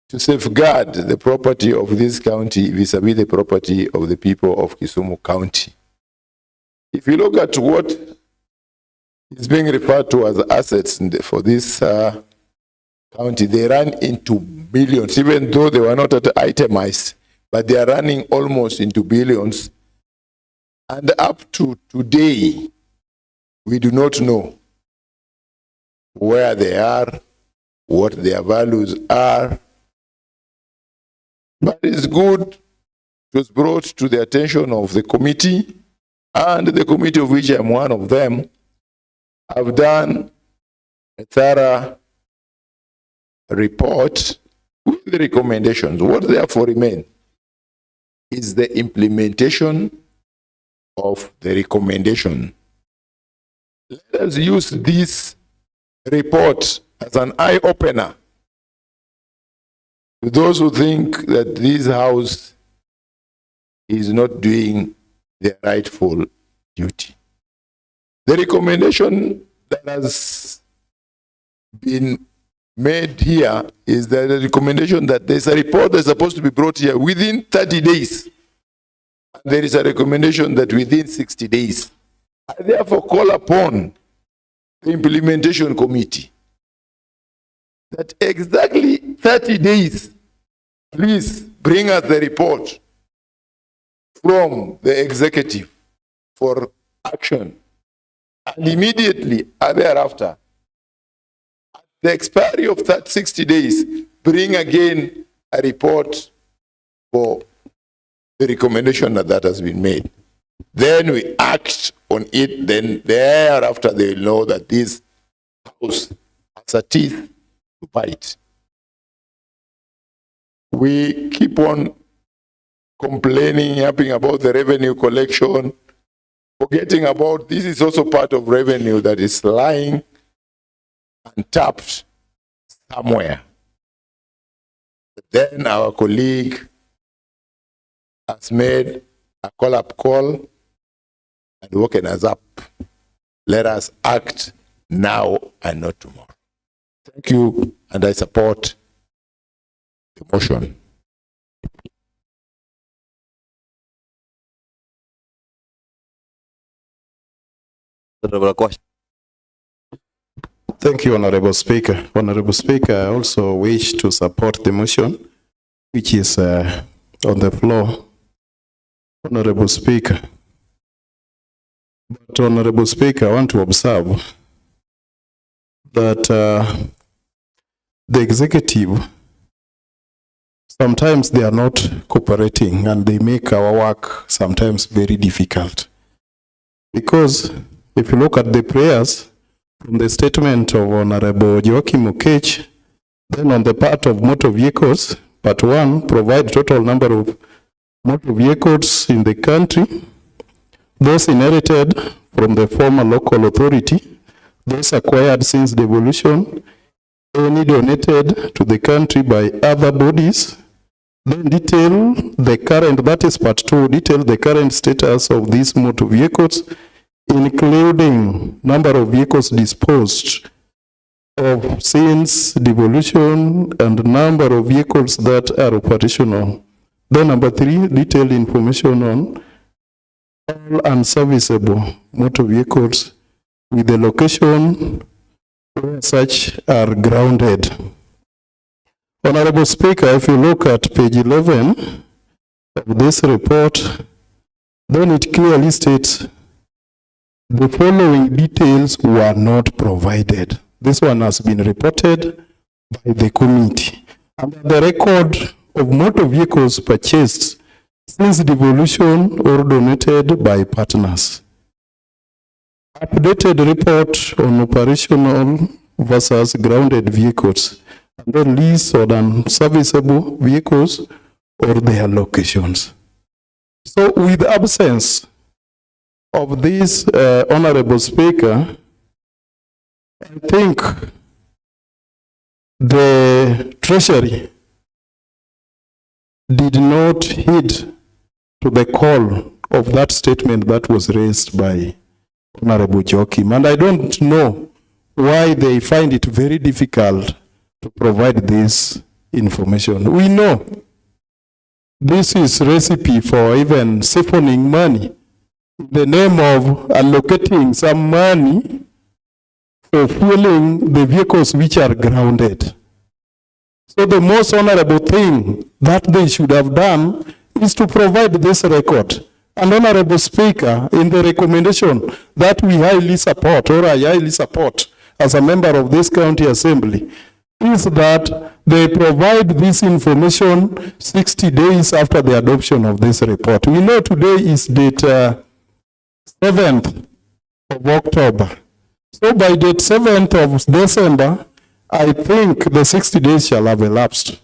to safeguard the property of this county vis-a-vis the property of the people of Kisumu County. If you look at what is being referred to as assets for this county, they run into billions, even though they were not itemized, but they are running almost into billions. And up to today, we do not know where they are, what their values are. But it's good, it was brought to the attention of the committee, and the committee of which I'm one of them, have done a thorough report with the recommendations. What therefore remains is the implementation of the recommendation. Let us use this report as an eye-opener to those who think that this House is not doing their rightful duty. The recommendation that has been made here is that the recommendation that there's a report that's supposed to be brought here within 30 days. There is a recommendation that within 60 days. I therefore call upon the implementation committee that exactly 30 days, please bring us the report from the executive for action. And immediately thereafter, at the expiry of that 60 days, bring again a report for the recommendation that has been made. Then we act on it, then thereafter they will know that this House has a teeth to bite. We keep on complaining, yapping about the revenue collection, forgetting about this is also part of revenue that is lying untapped somewhere. Then our colleague has made a call-up call and woken us up. Let us act now and not tomorrow. Thank you, and I support the motion. Honorable question. Thank you, Honorable Speaker. Honorable Speaker, I also wish to support the motion which is on the floor. Honorable Speaker. But Honorable Speaker, I want to observe that the executive, sometimes they are not cooperating and they make our work sometimes very difficult. Because if you look at the prayers from the statement of Honorable Joachim Okech, then on the part of motor vehicles, part 1, provide total number of motor vehicles in the country, those inherited from the former local authority, those acquired since devolution, any donated to the country by other bodies, then detail the current, that is part 2, detail the current status of these motor vehicles, including number of vehicles disposed of since devolution and number of vehicles that are operational. Then number 3, detailed information on all unserviceable motor vehicles with the location where such are grounded. Honorable Speaker, if you look at page 11 of this report, then it clearly states the following details were not provided. This one has been reported by the committee. And the record of motor vehicles purchased since devolution or donated by partners. Updated report on operational versus grounded vehicles, and then lease or unserviceable vehicles or their locations. So with absence of this, Honorable Speaker, I think the Treasury did not heed to the call of that statement that was raised by Honorable Joachim. And I don't know why they find it very difficult to provide this information. We know this is recipe for even siphoning money in the name of allocating some money for fueling the vehicles which are grounded. So the most honorable thing that they should have done is to provide this record. And Honorable Speaker, in the recommendation that we highly support, or I highly support as a member of this county assembly, is that they provide this information 60 days after the adoption of this report. We know today is date 7th of October. So by date 7th of December, I think the 60 days shall have elapsed.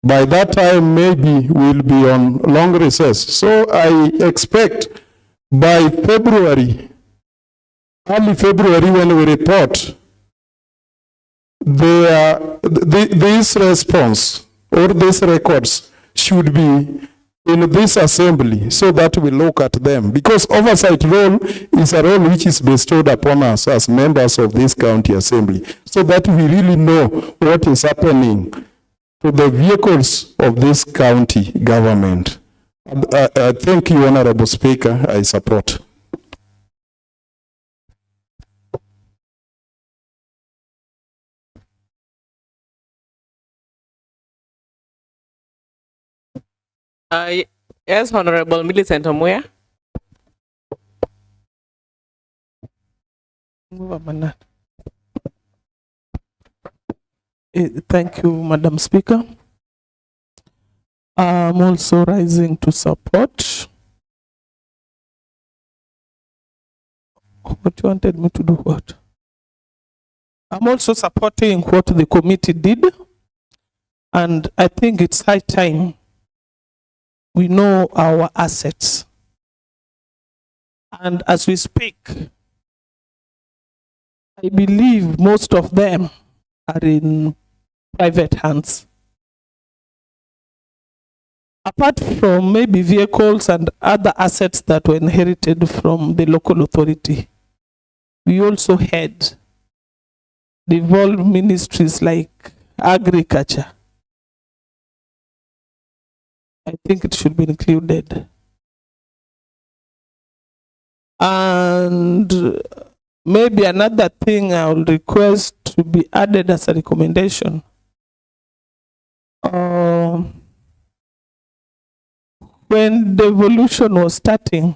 By that time, maybe we'll be on long recess. So I expect by February, early February, when we report, this response or these records should be in this assembly so that we look at them, because oversight role is a role which is bestowed upon us as members of this county assembly, so that we really know what is happening to the vehicles of this county government. Thank you, Honorable Speaker. I support. Yes, Honorable Millicent Omuya. Thank you, Madam Speaker. I'm also rising to support. What you wanted me to do? What? I'm also supporting what the committee did, and I think it's high time we know our assets. And as we speak, I believe most of them are in private hands. Apart from maybe vehicles and other assets that were inherited from the local authority, we also had devolved ministries like agriculture. I think it should be included. And maybe another thing I will request to be added as a recommendation. When devolution was starting,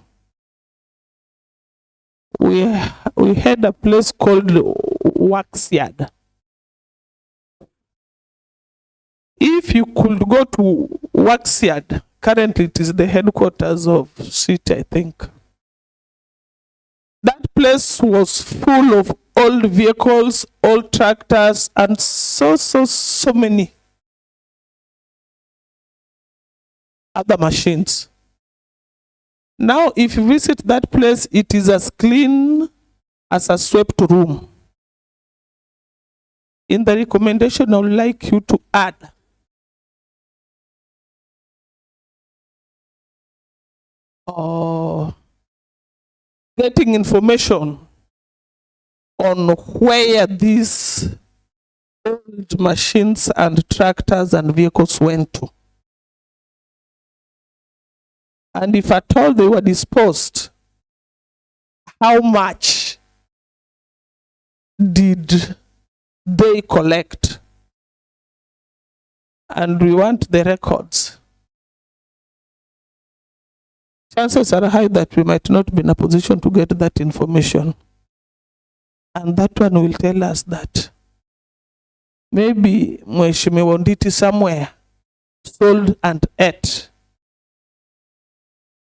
we had a place called Wax Yard. If you could go to Wax Yard, currently it is the headquarters of city, I think. That place was full of old vehicles, old tractors, and so many other machines. Now, if you visit that place, it is as clean as a swept room. In the recommendation, I would like you to add getting information on where these old machines and tractors and vehicles went to. And if at all they were disposed, how much did they collect? And we want the records. Chances are high that we might not be in a position to get that information. And that one will tell us that maybe Mheshimiwa Nditi somewhere sold and ate.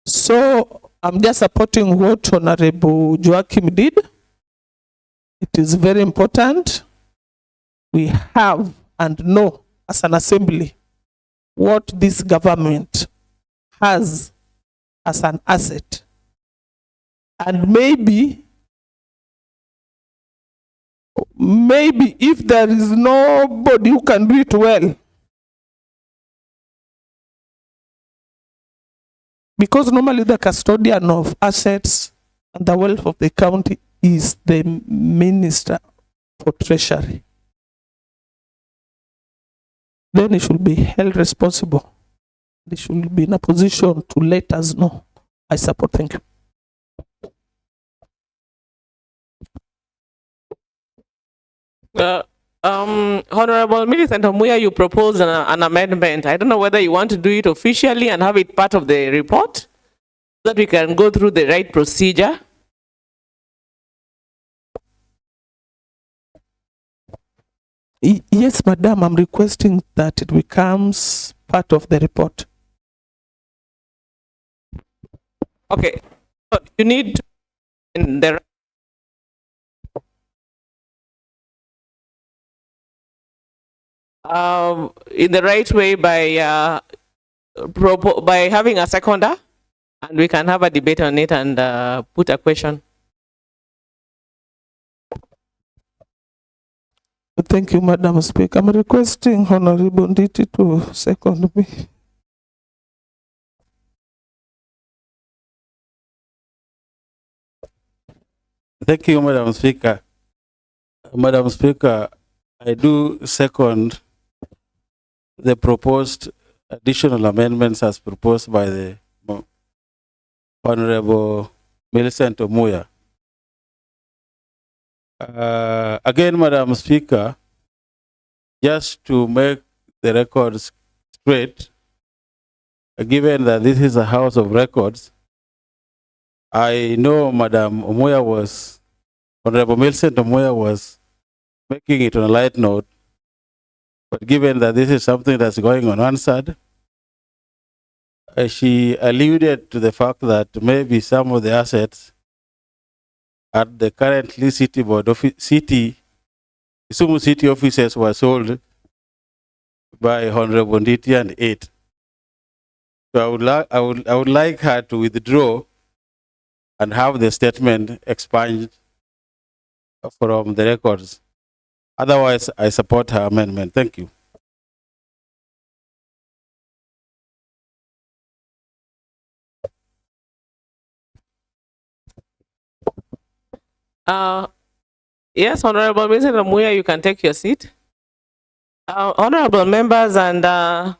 So I'm just supporting what Honorable Joachim did. It is very important we have and know as an assembly what this government has as an asset. And maybe if there is nobody who can do it well, because normally the custodian of assets and the wealth of the county is the Minister for Treasury, then he should be held responsible. They should be in a position to let us know. I support. Thank you. Honorable Millicent Omuya, you proposed an amendment. I don't know whether you want to do it officially and have it part of the report so that we can go through the right procedure. Yes, Madam, I'm requesting that it becomes part of the report. Okay, so you need in the in the right way by by having a seconder, and we can have a debate on it and put a question. Thank you, Madam Speaker. I'm requesting Honorable Nditi to second me. Thank you, Madam Speaker. Madam Speaker, I do second the proposed additional amendments as proposed by the Honorable Millicent Omuya. Again, Madam Speaker, just to make the records straight, given that this is a House of Records, I know Madam Omuya was, Honorable Millicent Omuya was making it on a light note, but given that this is something that's going unanswered, she alluded to the fact that maybe some of the assets at the currently city board Kisumu city offices were sold by Honorable Nditi and 8. So I would like her to withdraw and have the statement expunged from the records. Otherwise, I support her amendment. Thank you. Yes, Honorable Mr. Omuya, you can take your seat. Honorable members, and now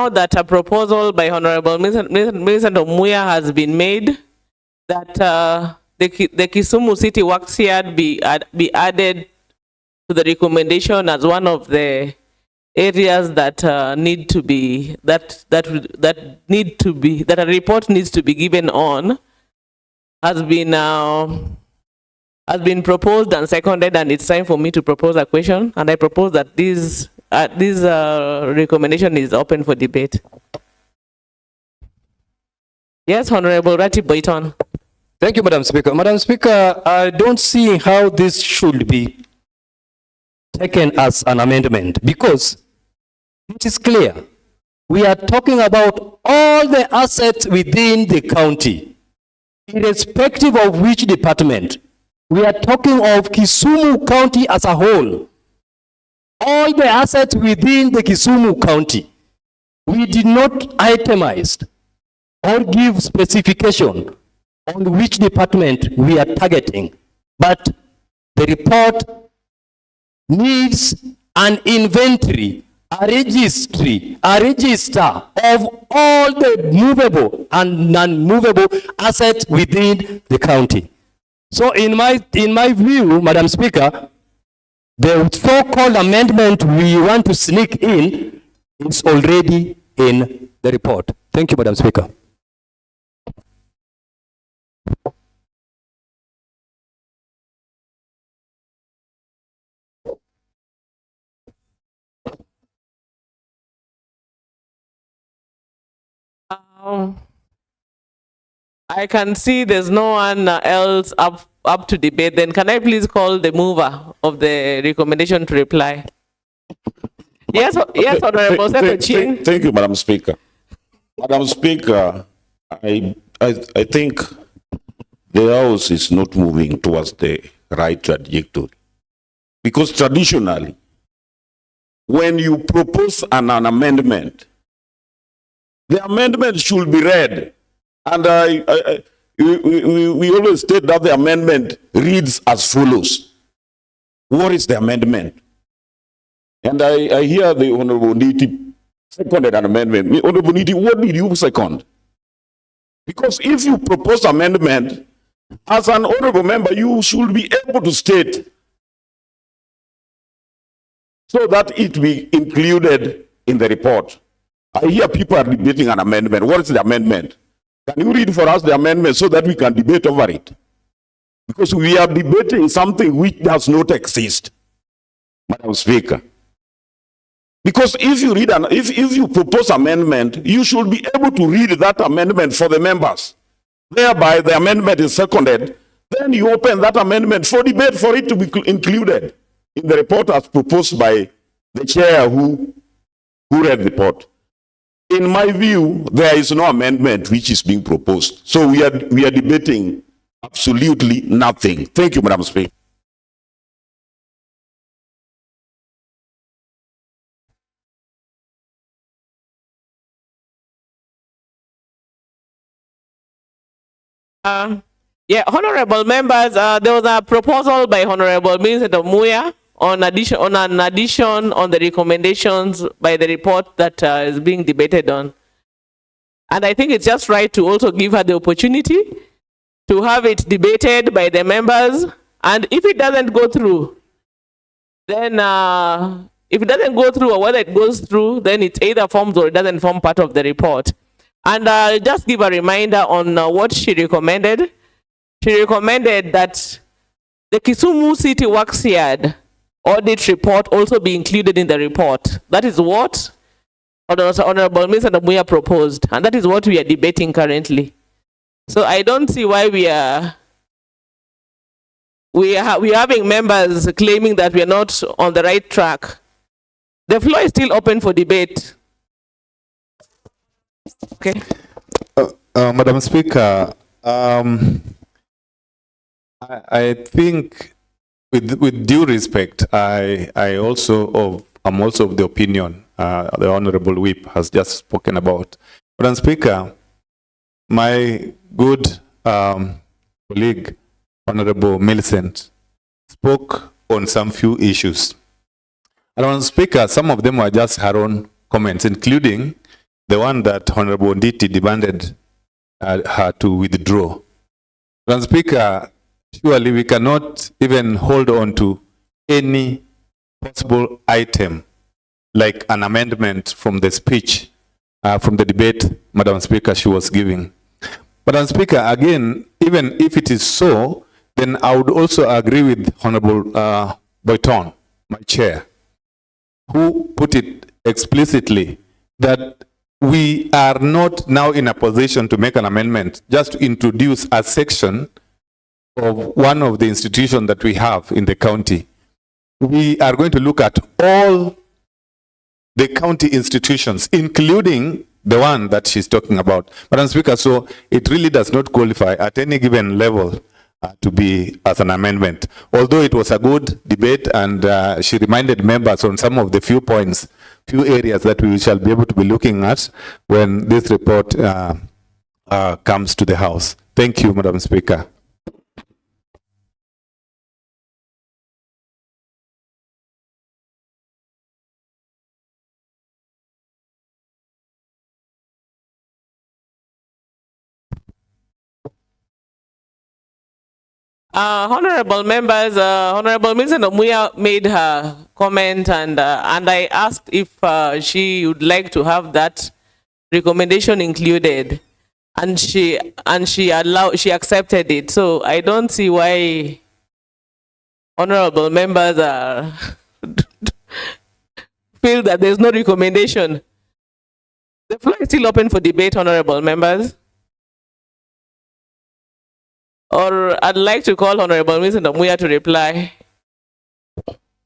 that a proposal by Honorable Mr. Omuya has been made that the Kisumu City Works Yard be added to the recommendation as one of the areas that need to be that a report needs to be given on, has been proposed and seconded, and it's time for me to propose a question. And I propose that this recommendation is open for debate. Yes, Honorable Ratty Boyton. Thank you, Madam Speaker. Madam Speaker, I don't see how this should be taken as an amendment, because it is clear. We are talking about all the assets within the county, irrespective of which department. We are talking of Kisumu County as a whole. All the assets within the Kisumu County. We did not itemize or give specification on which department we are targeting. But the report needs an inventory, a registry, a register of all the movable and non-movable assets within the county. So in my view, Madam Speaker, the so-called amendment we want to sneak in is already in the report. Thank you, Madam Speaker. I can see there's no one else up to debate. Then can I please call the mover of the recommendation to reply? Yes, yes, Honorable Secretary. Thank you, Madam Speaker. Madam Speaker, I think the House is not moving towards the right trajectory. Because traditionally, when you propose an amendment, the amendment should be read. And we always state that the amendment reads as follows. What is the amendment? And I hear the Honorable Nditi seconded an amendment. Honorable Nditi, what did you second? Because if you propose amendment, as an honorable member, you should be able to state so that it be included in the report. I hear people are debating an amendment. What is the amendment? Can you read for us the amendment so that we can debate over it? Because we are debating something which does not exist, Madam Speaker. Because if you read if you propose amendment, you should be able to read that amendment for the members. Thereby, the amendment is seconded. Then you open that amendment for debate for it to be included in the report as proposed by the chair who read the report. In my view, there is no amendment which is being proposed. So we are debating absolutely nothing. Thank you, Madam Speaker. Yeah, honorable members, there was a proposal by Honorable Minister Muya on an addition on the recommendations by the report that is being debated on. And I think it's just right to also give her the opportunity to have it debated by the members. And if it doesn't go through, then if it doesn't go through, or whether it goes through, then it either forms or it doesn't form part of the report. And just give a reminder on what she recommended. She recommended that the Kisumu City Works Yard audit report also be included in the report. That is what Honorable Mr. Muya proposed, and that is what we are debating currently. So I don't see why we are having members claiming that we are not on the right track. The floor is still open for debate. Okay. Madam Speaker, I think with due respect, I'm also of the opinion the Honorable Whip has just spoken about. Madam Speaker, my good colleague, Honorable Millicent, spoke on some few issues. And Madam Speaker, some of them were just her own comments, including the one that Honorable Nditi demanded her to withdraw. Madam Speaker, surely we cannot even hold on to any possible item like an amendment from the speech, from the debate, Madam Speaker, she was giving. Madam Speaker, again, even if it is so, then I would also agree with Honorable Boyton, my chair, who put it explicitly that we are not now in a position to make an amendment, just to introduce a section of one of the institutions that we have in the county. We are going to look at all the county institutions, including the one that she's talking about. Madam Speaker, so it really does not qualify at any given level to be as an amendment. Although it was a good debate and she reminded members on some of the few points, few areas that we shall be able to be looking at when this report comes to the House. Thank you, Madam Speaker. Honorable members, Honorable Minister Muya made her comment, and I asked if she would like to have that recommendation included, and she accepted it. So I don't see why honorable members feel that there's no recommendation. The floor is still open for debate, honorable members. Or I'd like to call Honorable Minister Muya to reply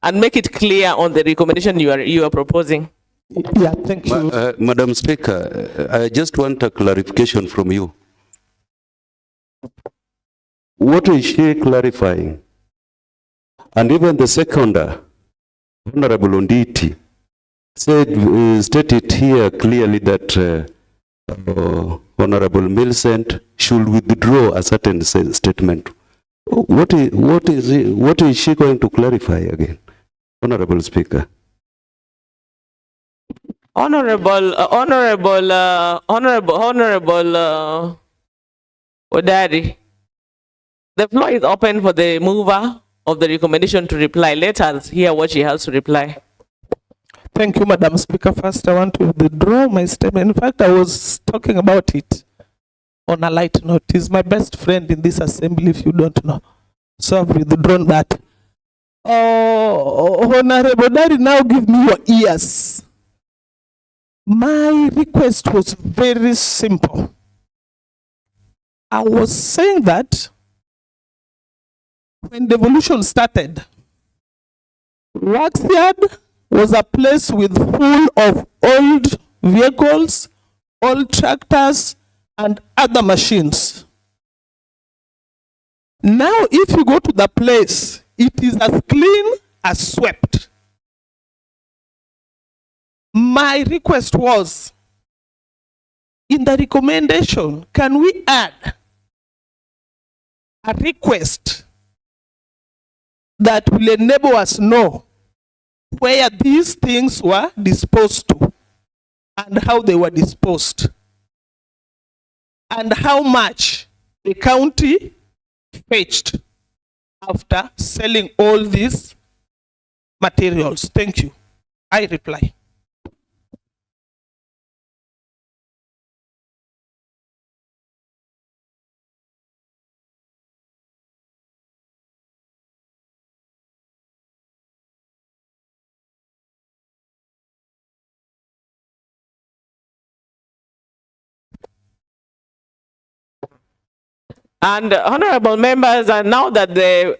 and make it clear on the recommendation you are proposing. Yeah, thank you. Madam Speaker, I just want a clarification from you. What is she clarifying? And even the seconder, Honorable Onditi, stated here clearly that Honorable Millicent should withdraw a certain statement. What is she going to clarify again, Honorable Speaker? Honorable Odari, the floor is open for the mover of the recommendation to reply. Let us hear what she has to reply. Thank you, Madam Speaker. First, I want to withdraw my statement. In fact, I was talking about it on a light note. He's my best friend in this assembly, if you don't know. So I've withdrawn that. Honorable Daddy, now give me your ears. My request was very simple. I was saying that when devolution started, Waxyard was a place with full of old vehicles, old tractors, and other machines. Now, if you go to the place, it is as clean as swept. My request was, in the recommendation, can we add a request that will enable us know where these things were disposed to and how they were disposed and how much the county fetched after selling all these materials? Thank you. I reply. And honorable members, and now that the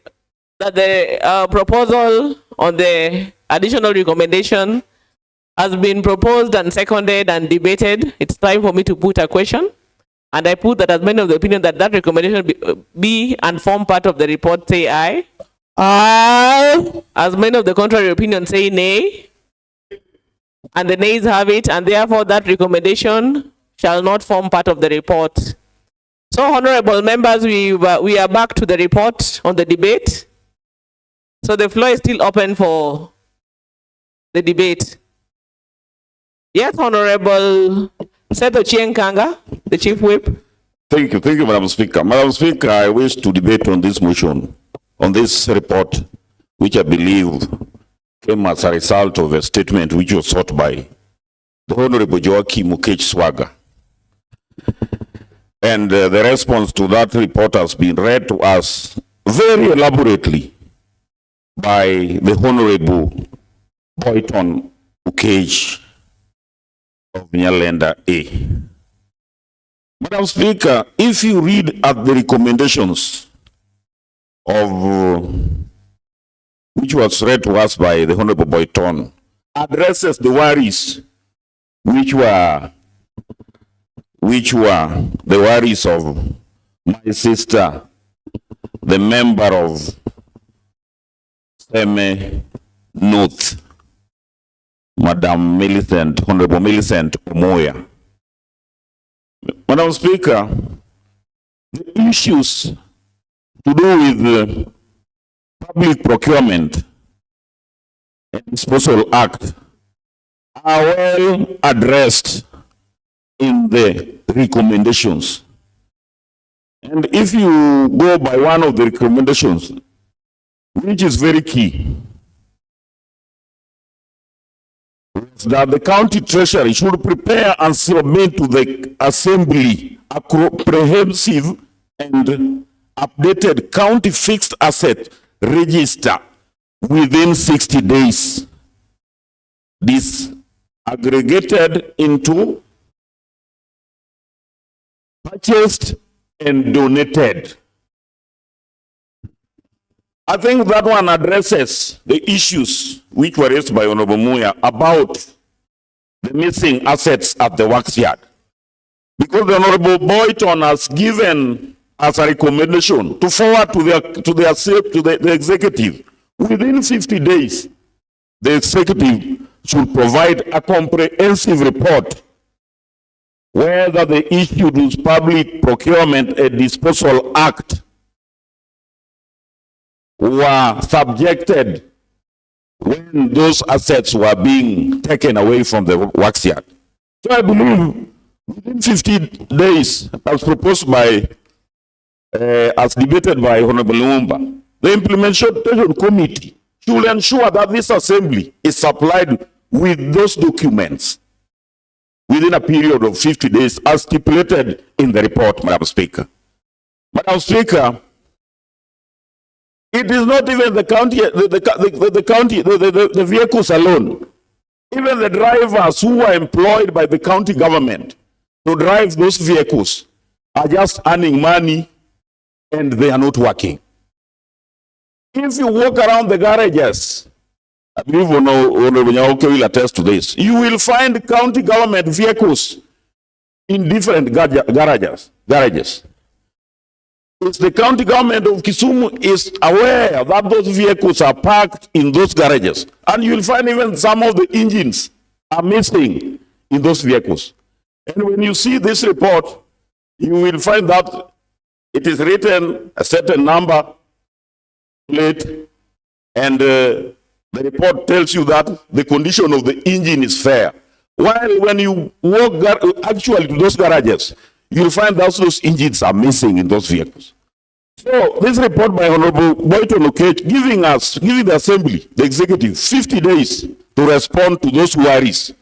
proposal on the additional recommendation has been proposed and seconded and debated, it's time for me to put a question. And I put that as many of the opinion that that recommendation be and form part of the report, say aye. Aye. As many of the contrary opinion say nay. And the nays have it, and therefore that recommendation shall not form part of the report. So, honorable members, we are back to the report on the debate. So the floor is still open for the debate. Yes, Honorable Seto Chienkanga, the Chief Whip. Thank you, Madam Speaker. Madam Speaker, I wish to debate on this motion, on this report, which I believe came as a result of a statement which was sought by the Honorable Joachim Swaga. And the response to that report has been read to us very elaborately by the Honorable Boyton Ukej of Nyalenda A. Madam Speaker, if you read at the recommendations of which was read to us by the Honorable Boyton, addresses the worries which were the worries of my sister, the member of Seme North, Madam Millicent, Honorable Millicent Omoya. Madam Speaker, the issues to do with public procurement and disposal act are well addressed in the recommendations. And if you go by one of the recommendations, which is very key, that the county treasury should prepare and submit to the assembly a comprehensive and updated county fixed asset register within 60 days. This aggregated into purchased and donated. I think that one addresses the issues which were raised by Honorable Muya about the missing assets at the works yard. Because the Honorable Boyton has given as a recommendation to forward to the executive within 50 days. The executive should provide a comprehensive report whether the issue with Public Procurement and Disposal Act were subjected when those assets were being taken away from the works yard. So I believe within 50 days, as proposed by, as debated by Honorable Lumumba, the implementation committee should ensure that this assembly is supplied with those documents within a period of 50 days as stipulated in the report, Madam Speaker. Madam Speaker, it is not even the county, the vehicles alone. Even the drivers who are employed by the county government to drive those vehicles are just earning money and they are not working. If you walk around the garages I believe Honorable Nyaoke will attest to this. You will find county government vehicles in different garages. It's the county government of Kisumu is aware that those vehicles are parked in those garages. And you'll find even some of the engines are missing in those vehicles. And when you see this report, you will find that it is written a certain number plate, and the report tells you that the condition of the engine is fair. While when you walk actually to those garages, you'll find that those engines are missing in those vehicles. So this report by Honorable Boyton Okech giving the Assembly, the Executive, 50 days to respond to those worries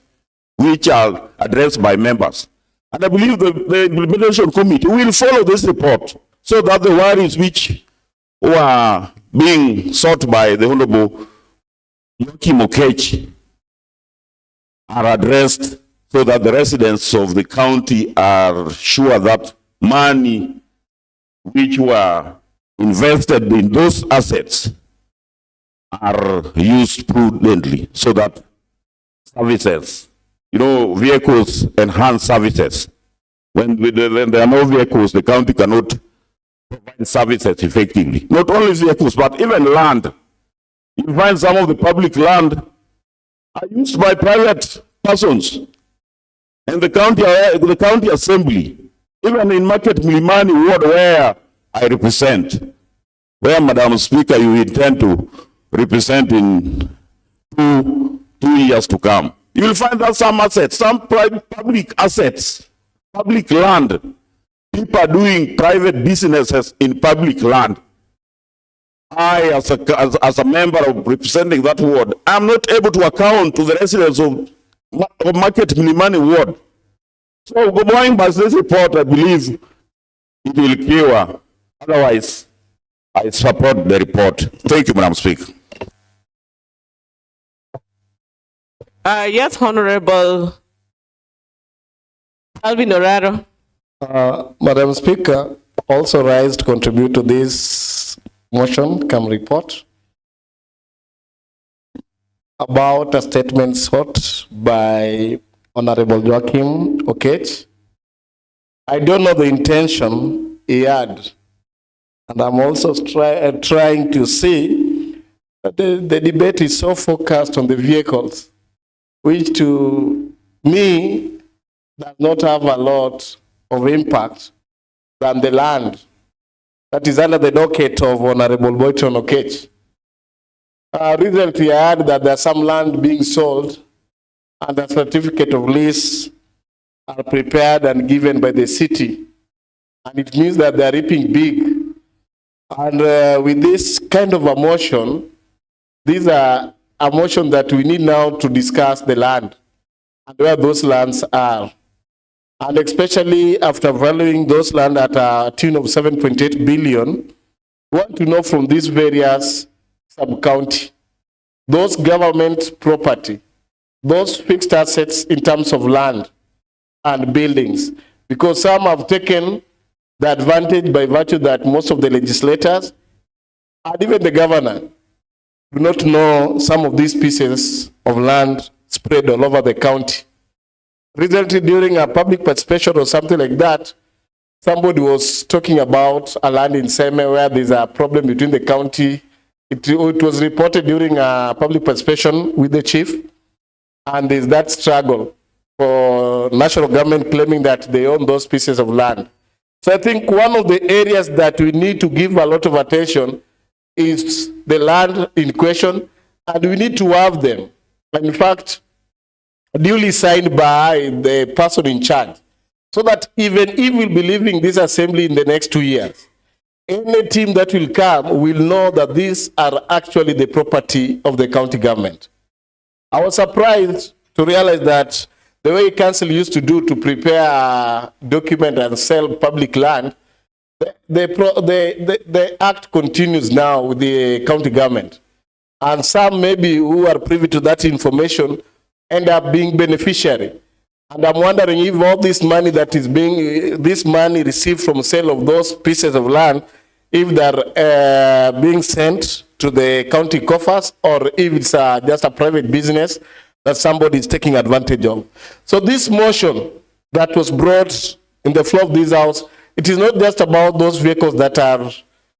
which are addressed by members. And I believe the Implementation Committee will follow this report so that the worries which were being sought by the Honorable Joachim Okech are addressed so that the residents of the county are sure that money which were invested in those assets are used prudently so that services, vehicles enhance services. When there are no vehicles, the county cannot provide services effectively. Not only vehicles, but even land. You find some of the public land are used by private persons. And the county assembly, even in Market Milimani ward where I represent, where Madam Speaker you intend to represent in two years to come, you will find that some assets, some public assets, public land, people are doing private businesses in public land. I, as a member of representing that ward, I am not able to account to the residents of Market Milimani ward. So going by this report, I believe it will cure. Otherwise, I support the report. Thank you, Madam Speaker. Yes, Honorable Alvin Oraro. Madam Speaker, also rise to contribute to this motion, come report about a statement sought by Honorable Joachim Okech. I don't know the intention he had, and I'm also trying to see that the debate is so focused on the vehicles, which to me does not have a lot of impact than the land that is under the docket of Honorable Boyton Okech. Recently, I heard that there's some land being sold and a certificate of lease are prepared and given by the city. And it means that they're reaping big. And with this kind of a motion, these are a motion that we need now to discuss the land and where those lands are. And especially after valuing those land at a tune of 7.8 billion, we want to know from these various sub-county, those government property, those fixed assets in terms of land and buildings, because some have taken the advantage by virtue that most of the legislators and even the governor do not know some of these pieces of land spread all over the county. Recently, during a public participation or something like that, somebody was talking about a land in Seme where there's a problem between the county. It was reported during a public participation with the chief, and there's that struggle for national government claiming that they own those pieces of land. So I think one of the areas that we need to give a lot of attention is the land in question, and we need to have them. And in fact, duly signed by the person in charge, so that even if we'll be leaving this assembly in the next 2 years, any team that will come will know that these are actually the property of the county government. I was surprised to realize that the way council used to do to prepare a document and sell public land, the act continues now with the county government. And some maybe who are privy to that information end up being beneficiary. And I'm wondering if all this money that is this money received from sale of those pieces of land if they're being sent to the county coffers or if it's just a private business that somebody is taking advantage of. So this motion that was brought in the floor of this house, it is not just about those vehicles that are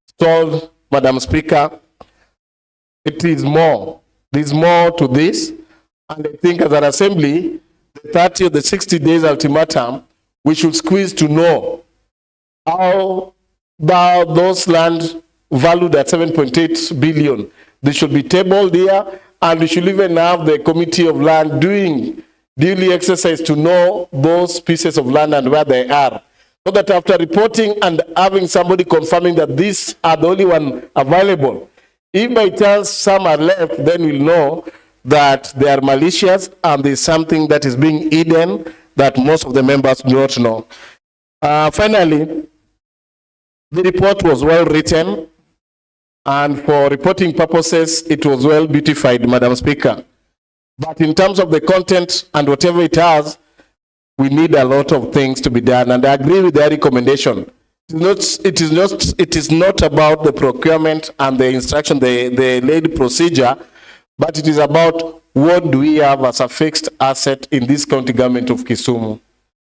stalled, Madam Speaker. It is more. There's more to this. And I think as an assembly, the 30 or the 60 days ultimatum, we should squeeze to know how those land valued at 7.8 billion, they should be tabled here, and we should even have the committee of land doing daily exercise to know those pieces of land and where they are. So that after reporting and having somebody confirming that these are the only one available, if by chance some are left, then we'll know that they are malicious and there's something that is being hidden that most of the members do not know. Finally, the report was well written, and for reporting purposes, it was well beautified, Madam Speaker. But in terms of the content and whatever it has, we need a lot of things to be done, and I agree with their recommendation. It is not about the procurement and the instruction, the laid procedure, but it is about what do we have as a fixed asset in this county government of Kisumu.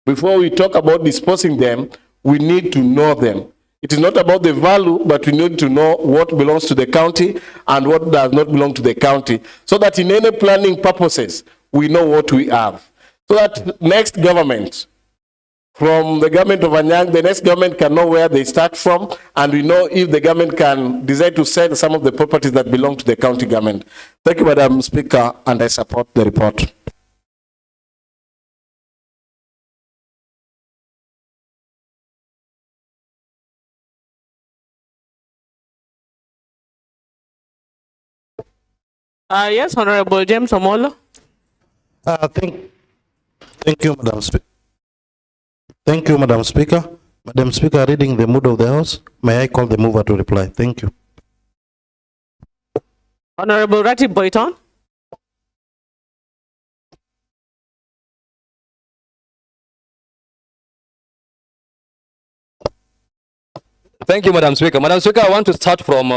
Before we talk about disposing them, we need to know them. It is not about the value, but we need to know what belongs to the county and what does not belong to the county, so that in any planning purposes, we know what we have. So that next government, from the government of Anyang, the next government can know where they start from, and we know if the government can decide to sell some of the properties that belong to the county government. Thank you, Madam Speaker, and I support the report. Yes, Honorable James Omolo. Thank you, Madam Speaker. Thank you, Madam Speaker. Madam Speaker, reading the mood of the House, may I call the mover to reply? Thank you. Honorable Ratib Boyton. Thank you, Madam Speaker. Madam Speaker, I want to start from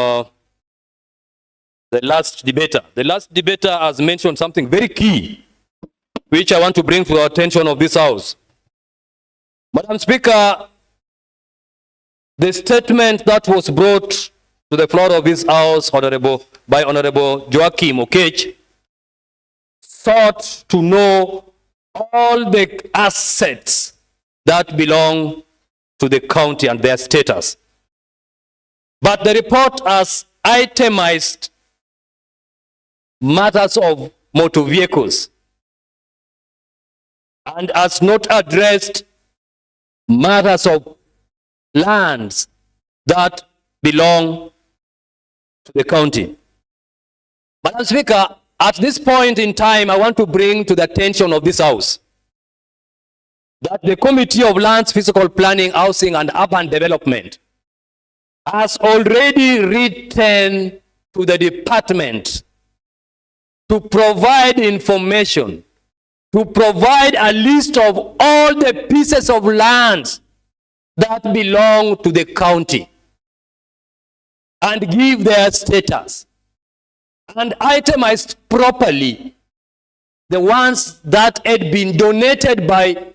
the last debater. The last debater has mentioned something very key, which I want to bring to the attention of this House. Madam Speaker, the statement that was brought to the floor of this House by Honorable Joachim Okech sought to know all the assets that belong to the county and their status. But the report has itemized matters of motor vehicles and has not addressed matters of lands that belong to the county. Madam Speaker, at this point in time, I want to bring to the attention of this House that the Committee of Lands, Physical Planning, Housing and Urban Development has already written to the department to provide information, to provide a list of all the pieces of land that belong to the county and give their status and itemize properly the ones that had been donated by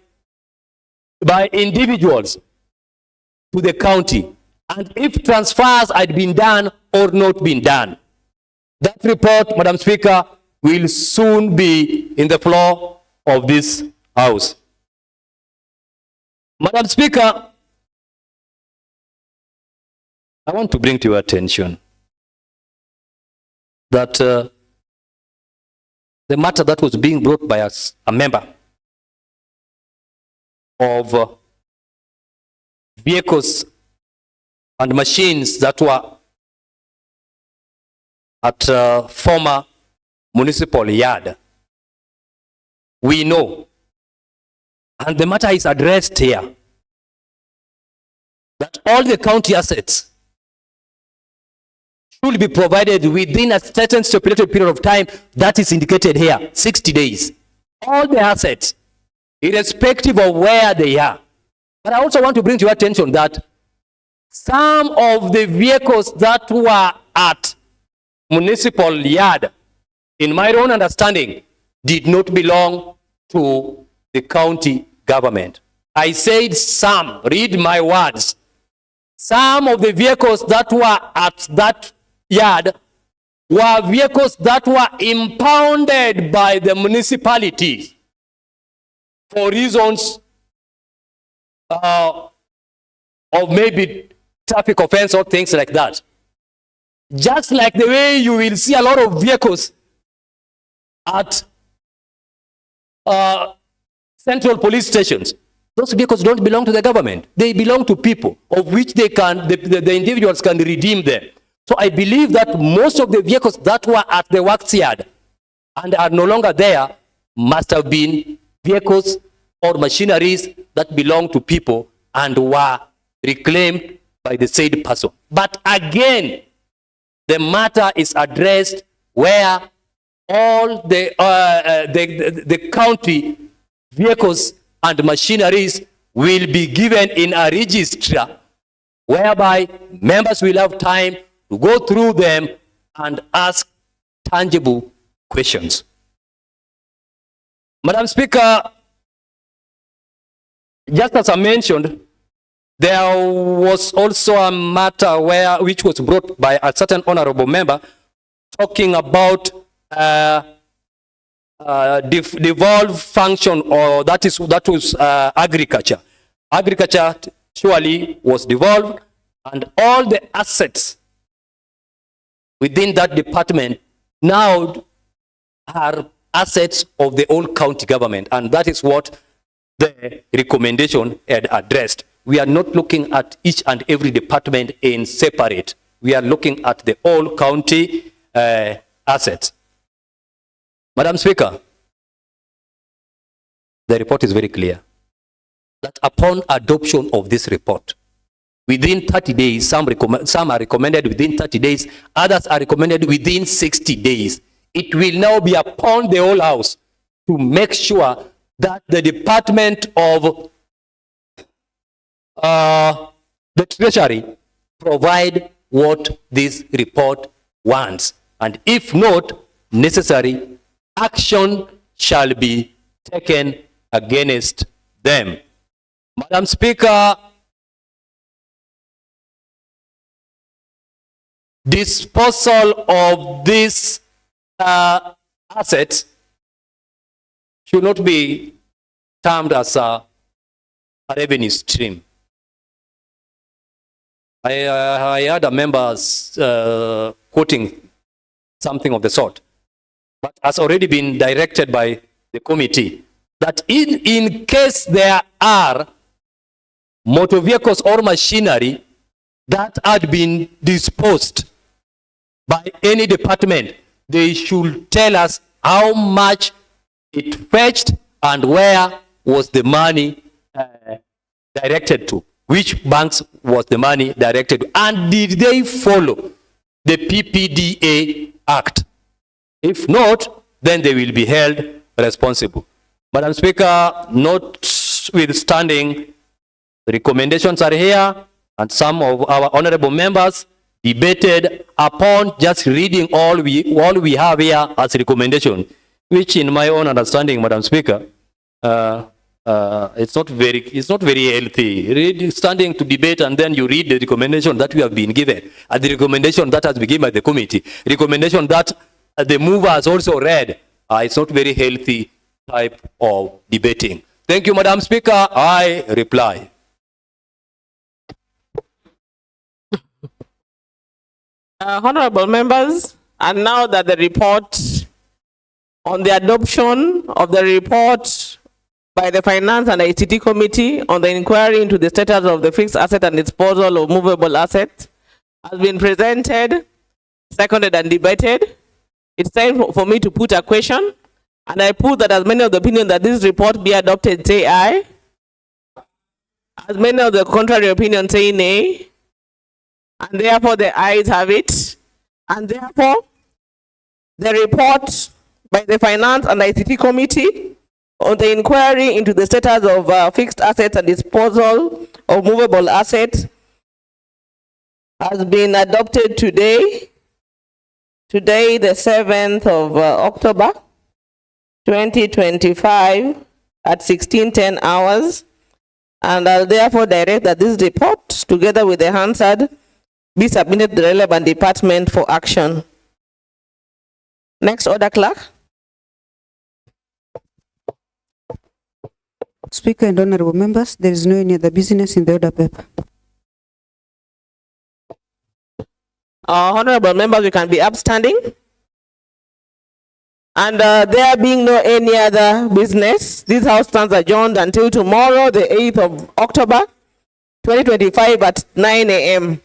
individuals to the county, and if transfers had been done or not been done. That report, Madam Speaker, will soon be in the floor of this House. Madam Speaker, I want to bring to your attention that the matter that was being brought by a member of vehicles and machines that were at former municipal yard. We know, and the matter is addressed here, that all the county assets should be provided within a certain stipulated period of time that is indicated here, 60 days. All the assets, irrespective of where they are. But I also want to bring to your attention that some of the vehicles that were at municipal yard, in my own understanding, did not belong to the county government. I said some, read my words. Some of the vehicles that were at that yard were vehicles that were impounded by the municipalities for reasons of maybe traffic offense or things like that. Just like the way you will see a lot of vehicles at central police stations. Those vehicles don't belong to the government. They belong to people, of which they can, the individuals can redeem them. So I believe that most of the vehicles that were at the works yard and are no longer there must have been vehicles or machineries that belong to people and were reclaimed by the said person. But again, the matter is addressed where all the county vehicles and machineries will be given in a register whereby members will have time to go through them and ask tangible questions. Madam Speaker, just as I mentioned, there was also a matter which was brought by a certain honorable member talking about devolved function, or that was agriculture. Agriculture surely was devolved, and all the assets within that department now are assets of the old county government, and that is what the recommendation had addressed. We are not looking at each and every department in separate. We are looking at the whole county assets. Madam Speaker, the report is very clear that upon adoption of this report, within 30 days, some are recommended within 30 days, others are recommended within 60 days. It will now be upon the whole house to make sure that the Department of the Treasury provide what this report wants. And if not necessary, action shall be taken against them. Madam Speaker, disposal of these assets should not be termed as a revenue stream. I heard a member quoting something of the sort, but has already been directed by the committee that in case there are motor vehicles or machinery that had been disposed by any department, they should tell us how much it fetched and where was the money directed to. Which banks was the money directed to? And did they follow the PPDA Act? If not, then they will be held responsible. Madam Speaker, notwithstanding, the recommendations are here, and some of our honorable members debated upon just reading all we have here as recommendation, which in my own understanding, Madam Speaker, it's not very healthy. Standing to debate and then you read the recommendation that we have been given, and the recommendation that has been given by the committee, recommendation that the mover has also read. It's not very healthy type of debating. Thank you, Madam Speaker. I reply. Honorable members, and now that the report on the adoption of the report by the Finance and ICT Committee on the inquiry into the status of the fixed asset and disposal of movable assets has been presented, seconded and debated, it's time for me to put a question, and I put that as many of the opinion that this report be adopted say aye, as many of the contrary opinion say nay, and therefore the ayes have it, and therefore the report by the Finance and ICT Committee on the inquiry into the status of fixed assets and disposal of movable assets has been adopted today, the 7th of October, 2025 at 16:10 hours. And I'll therefore direct that this report, together with the Hansard, be submitted to the relevant department for action. Next order, clerk. Speaker and honorable members, there is no any other business in the order paper. Honorable members, we can be upstanding. And there being no any other business, this house stands adjourned until tomorrow, the 8th of October, 2025 at 9 a.m.